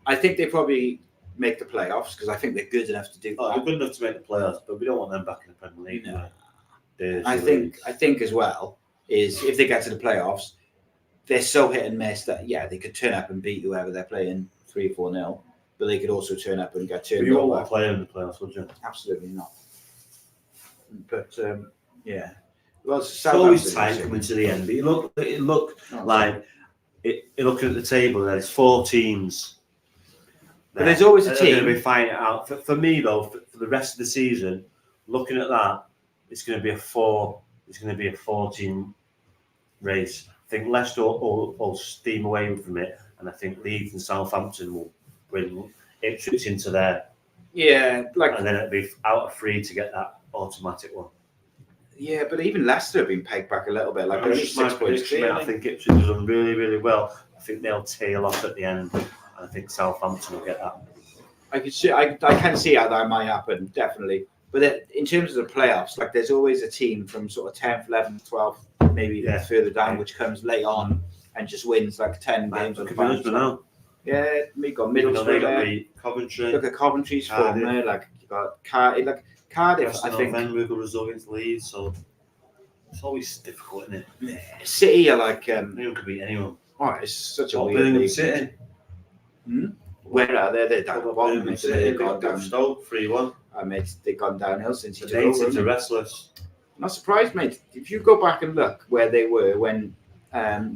I think they probably make the playoffs because I think they're good enough to do that. They're good enough to make the playoffs, but we don't want them back in the Premier League. No. I think as well is if they get to the playoffs, they're so hit and miss that they could turn up and beat whoever they're playing 3-4-0, but they could also turn up and get turned over. You won't want to play in the playoffs, would you? Absolutely not. But well, it's always tight coming to the end. But it looked like looking at the table. There's 4 teams. But there's always a team. Going to be fighting it out. For me though, for the rest of the season, looking at that, it's going to be a 4-team race. I think Leicester will steam away from it, and I think Leeds and Southampton will bring Ipswich into there. Yeah, and then it'll be out of 3 to get that automatic one. Yeah, but even Leicester have been pegged back a little bit. Like, only 6 points clear. I think Ipswich has done really well. I think they'll tail off at the end, and I think Southampton will get that. I can see how that might happen, definitely. But in terms of the playoffs, like, there's always a team from sort of 10th, 11th, 12th, maybe further down, which comes late on and just wins like 10 games on the bounce. Yeah, we got Middlesbrough there. Coventry. Look at Coventry's form there. Like, you got Cardiff, I think. Then result against Leeds, so it's always difficult, isn't it? City are like anyone could beat anyone. Oh, it's such a weird league. City. Where are they? They're down the bottom. They've gone down. Stoke 3-1. Mate, they've gone downhill since he took over. Natives are restless. I'm not surprised, mate. If you go back and look where they were when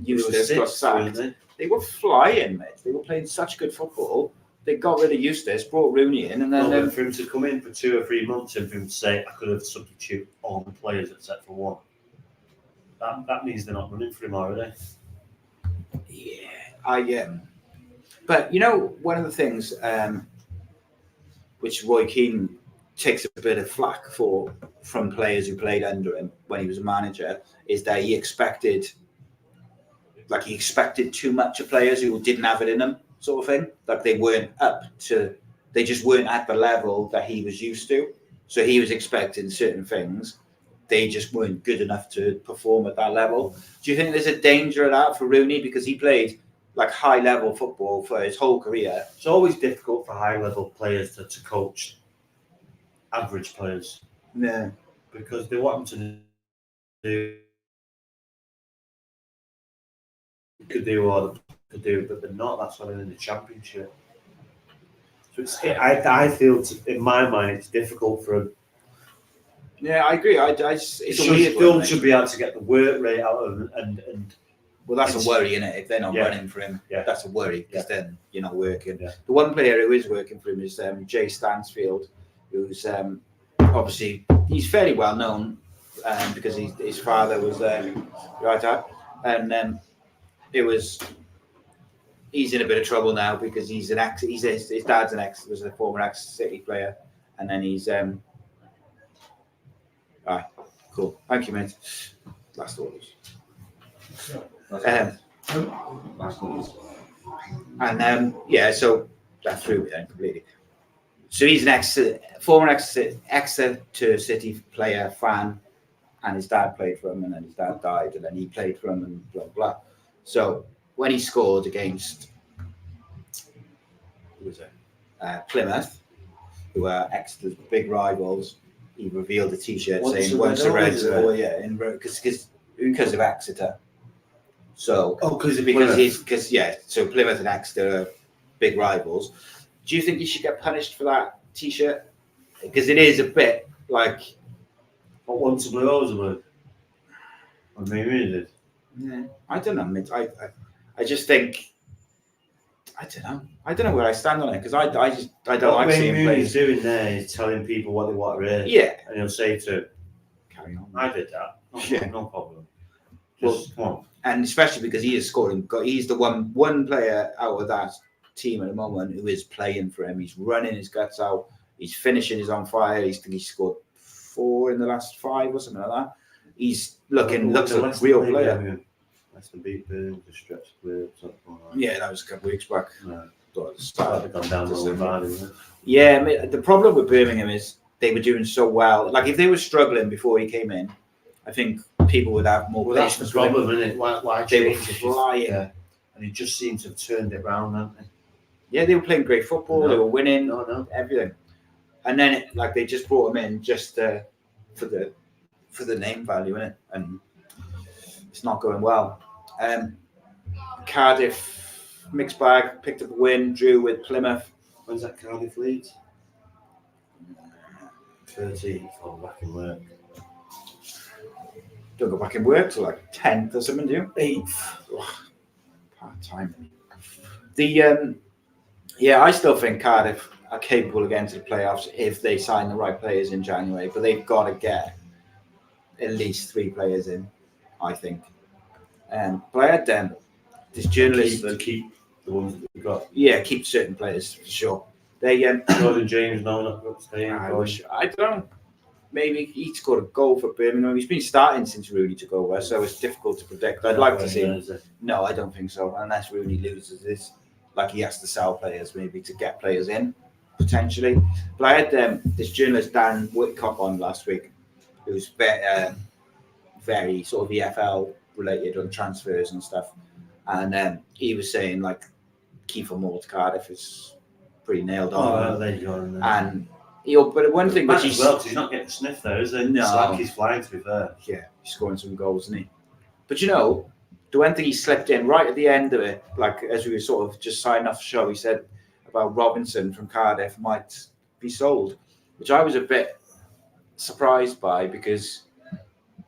Eustace got sacked, they were flying, mate. They were playing such good football. They got rid of Eustace, brought Rooney in, and then for him to come in for 2 or 3 months and for him to say, I could have substituted all the players except for one. That means they're not running for him already. Yeah, I am. But you know, one of the things which Roy Keane takes a bit of flack for from players who played under him when he was a manager is that he expected too much of players who didn't have it in them, sort of thing. Like they just weren't at the level that he was used to. So he was expecting certain things. They just weren't good enough to perform at that level. Do you think there's a danger of that for Rooney? Because he played like high level football for his whole career. It's always difficult for high level players to coach average players. Yeah. Because they want them to do could do what they could do, but they're not. That's why they're in the Championship. So I feel, in my mind, it's difficult for them. Yeah, I agree. Still should be able to get the work rate out of them, and well, that's a worry, isn't it? If they're not running for him, that's a worry because then you're not working. Yeah. The one player who is working for him is Jay Stansfield, who's obviously he's fairly well known because his father was right out, and he's in a bit of trouble now because his dad's was a former ex-City player, and then he's all right, cool. Thank you, mate. Last orders. So that threw me then completely. So he's an former Exeter City player, fan, and his dad played for him, and then his dad died, and then he played for him, and blah blah. So when he scored against Plymouth, who are Exeter's big rivals, he revealed a T-shirt saying "Once a Reds," because of Exeter. So so Plymouth and Exeter are big rivals. Do you think he should get punished for that T-shirt? Because it is a bit like What, once a blue, always a blue? I mean, really did. Yeah, I don't know. Mate. I just think. I don't know where I stand on it because I don't What like Wayne seeing Rooney's players. doing there is telling people what they want to hear. Yeah, And he'll say to, carry on. I did that. Yeah. No problem. Well, Just come on. And especially because he is scoring. He's the one player out of that team at the moment who is playing for him. He's running his guts out. He's finishing. He's on fire. He's scored 4 in the last 5 or something like that. He's looks a real player. That's the beat the stretch clear. Yeah, that was a couple of weeks back. Started gone down really bad, isn't it? Yeah, I mean, the problem with Birmingham is they were doing so well. Like if they were struggling before he came in, I think people would have more Well, that's the patience with him. problem, isn't it? Why They were change it? flying. Yeah. And he just seems to have turned it round, haven't they? Yeah, they were playing great football. They were winning. No. Everything. And then they just brought him in just for the name value, innit? And it's not going well. Cardiff mixed bag, picked up a win, drew with Plymouth. When's that Cardiff Leeds? 13th. Oh, back in work. Don't go back in work till like 10th or something, do you? 8th. Part time. I still think Cardiff are capable of getting to the playoffs if they sign the right players in January, but they've got to get at least 3 players in, I think. But I had this journalist to keep the ones that we've got. Yeah, keep certain players for sure. They Jordan James now not got to stay in. I don't know. Maybe he scored a goal for Birmingham. He's been starting since Rooney took over, so it's difficult to predict. I'd like to see him. No, I don't think so. Unless Rooney loses this, like he has to sell players maybe to get players in potentially. But I had this journalist Dan Whitcock on last week, who's very sort of EFL related on transfers and stuff, and he was saying like Kiefer Moore to Cardiff is pretty nailed on. Oh, there you go. And but one thing which he's not getting sniffed there, is he? No. It's like he's flying, to be fair. Yeah, he's scoring some goals, isn't he? But the one thing he slipped in right at the end of it, like as we were sort of just signing off the show, he said about Robinson from Cardiff might be sold, which I was a bit surprised by because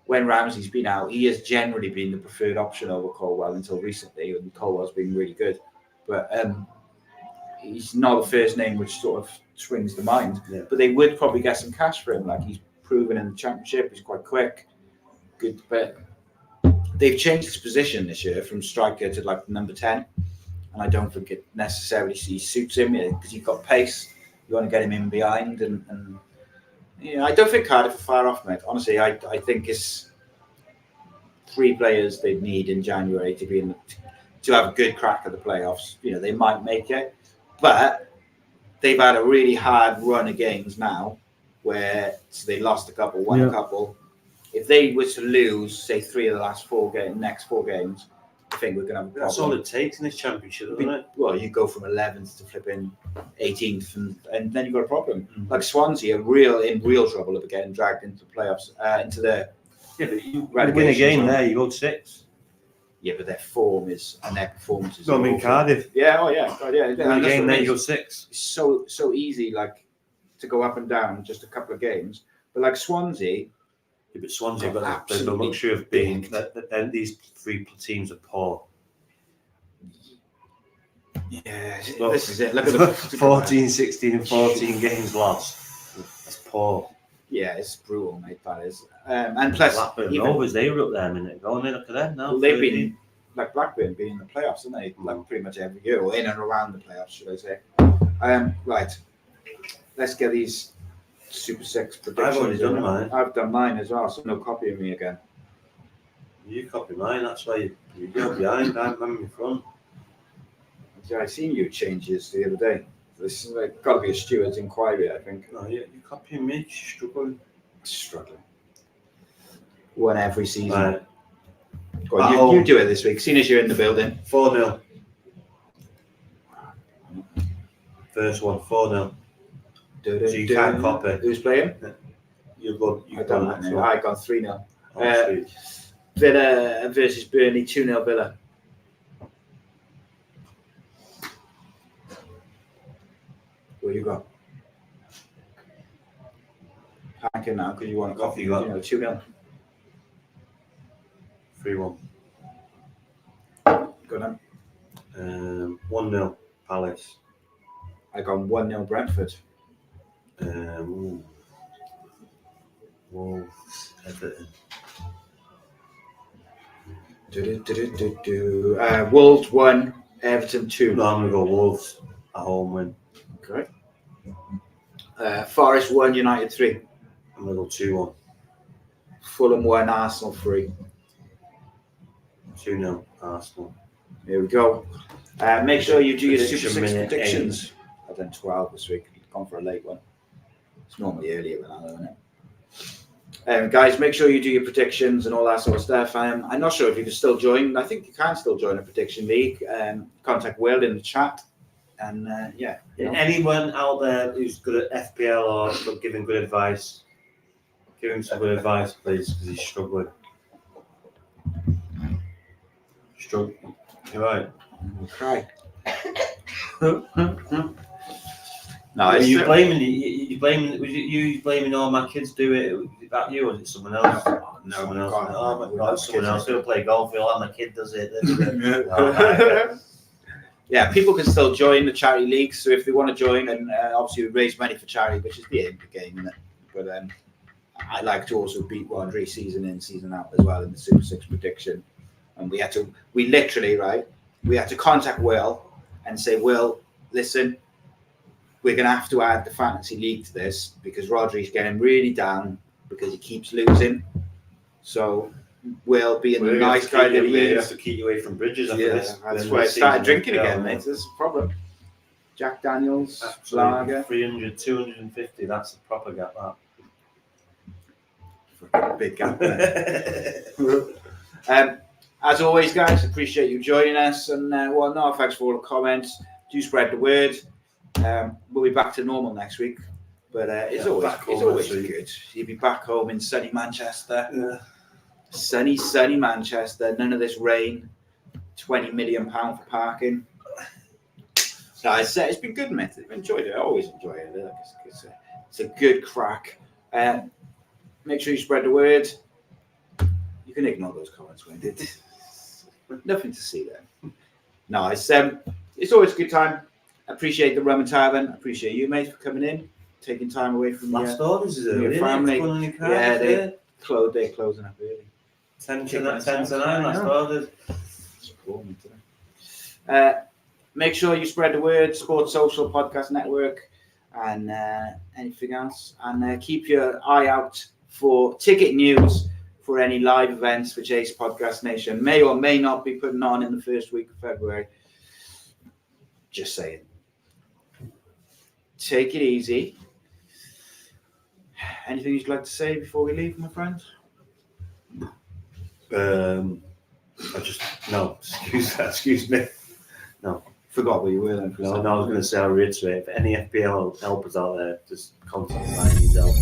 when Ramsey's been out, he has generally been the preferred option over Colwell until recently, and Colwell's been really good. But he's not the first name which sort of swings the mind. Yeah. But they would probably get some cash for him. Like he's proven in the Championship, he's quite quick, good. But they've changed his position this year from striker to like number 10, and I don't think it necessarily suits him because he's got pace. You want to get him in behind, and I don't think Cardiff are far off, mate. Honestly, I think it's 3 players they need in January to have a good crack at the playoffs. They might make it, but they've had a really hard run of games now where they lost a couple, won a couple. If they were to lose, say 3 of the last 4 next 4 games, I think we're going to have a problem. That's all it takes in this Championship, isn't it? Well, you go from 11th to flipping 18th, and then you've got a problem. Mm-hmm. Like Swansea are in real trouble of getting dragged into the playoffs, into the but you win a game there, you go 6. Yeah, but their form and their performances. No, I mean Cardiff. Yeah, oh yeah, God, yeah. Win a game there, you go 6. It's so easy, like to go up and down just a couple of games. But like Swansea. Yeah, but Swansea got the luxury of being that these 3 teams are poor. Yeah, Look, this is it. Look at the 14, 16 and 14 games lost. That's poor. Yeah, it's brutal, mate, that is. And plus, Blackburn Rovers, they were up there a minute ago, and they look at them now. Well, they've been, like Blackburn, been in the playoffs, haven't they? Like pretty much every year, or in and around the playoffs, should I say. Right, let's get these Super 6 predictions. I've already done mine. I've done mine as well, so no copying me again. You copy mine, that's why you go behind, I'm in front. Yeah, I seen you changes the other day. This is got to be a steward's inquiry, I think. No, you're copying me, Struggling. One every season. Right. Go on, you do it this week, seeing as you're in the building. 4-0. First one, 4-0. So you can't copy. Who's playing? You're good. I don't know. I got 3-0. Oh, Villa versus Burnley, 2-0 Villa. What you got? panicking now because you want a coffee. You got? 2-0. 3-1. Go on. 1-0 Palace. I got 1-0 Brentford. Wolves, Everton. Wolves 1, Everton 2. No, I'm going to go Wolves. A home win. Okay. Forest 1, United 3. I'm going to go 2-1. Fulham 1, Arsenal 3. 2-0 Arsenal. Here we go. Make sure you do your Prediction Super 6 minute predictions. I've done 12 this week. Gone for a late one. It's normally earlier than that, isn't it? Guys, make sure you do your predictions and all that sort of stuff. I'm not sure if you can still join. I think you can still join a prediction league. Contact Will in the chat. And Anyone out there who's good at FPL or giving good advice, give him some good advice, please, because he's struggling. You're right. Okay. No, Are you blaming? You blaming? Was it you blaming? All my kids do it. Was that you or was it someone else? No, someone else. God, No, someone else. He'll play golf. He'll have my kid does it. Yeah, people can still join the charity league. So if they want to join, and obviously we raise money for charity, which is the aim of the game, isn't it? But I like to also beat Rhodri season in, season out as well in the Super 6 prediction. And we had to contact Will and say, Will, listen, we're going to have to add the fantasy league to this because Rhodri's getting really down because he keeps losing. So Will, being the nice guy that he is, have to keep you away from Bridges. After this. That's why I started drinking again, mate. That's the problem. Jack Daniels, Lager. 300, 250, that's the proper gap, that. Big gap there. As always, guys, appreciate you joining us. And thanks for all the comments. Do spread the word. We'll be back to normal next week. But it's always good. You'll be back home in sunny Manchester. Yeah. Sunny Manchester. None of this rain. £20 million for parking. So it's been good, mate. I've enjoyed it. I always enjoy it. It's a good crack. Make sure you spread the word. You can ignore those comments when it. Nothing to see there. No, it's always a good time. I appreciate the rum and tavern. I appreciate you, mate, for coming in, taking time away from last orders is your family. Yeah, they're closing up early. 10 to 9 last orders. Make sure you spread the word. Sports Social Podcast Network and anything else, and keep your eye out for ticket news for any live events which Ace Podcast Nation may or may not be putting on in the first week of February. Just saying. Take it easy. Anything you'd like to say before we leave, my friends? Excuse me. No. Forgot where you were then. No, I was going to say, I'll reiterate, if any FPL helpers out there, just contact me. I need help.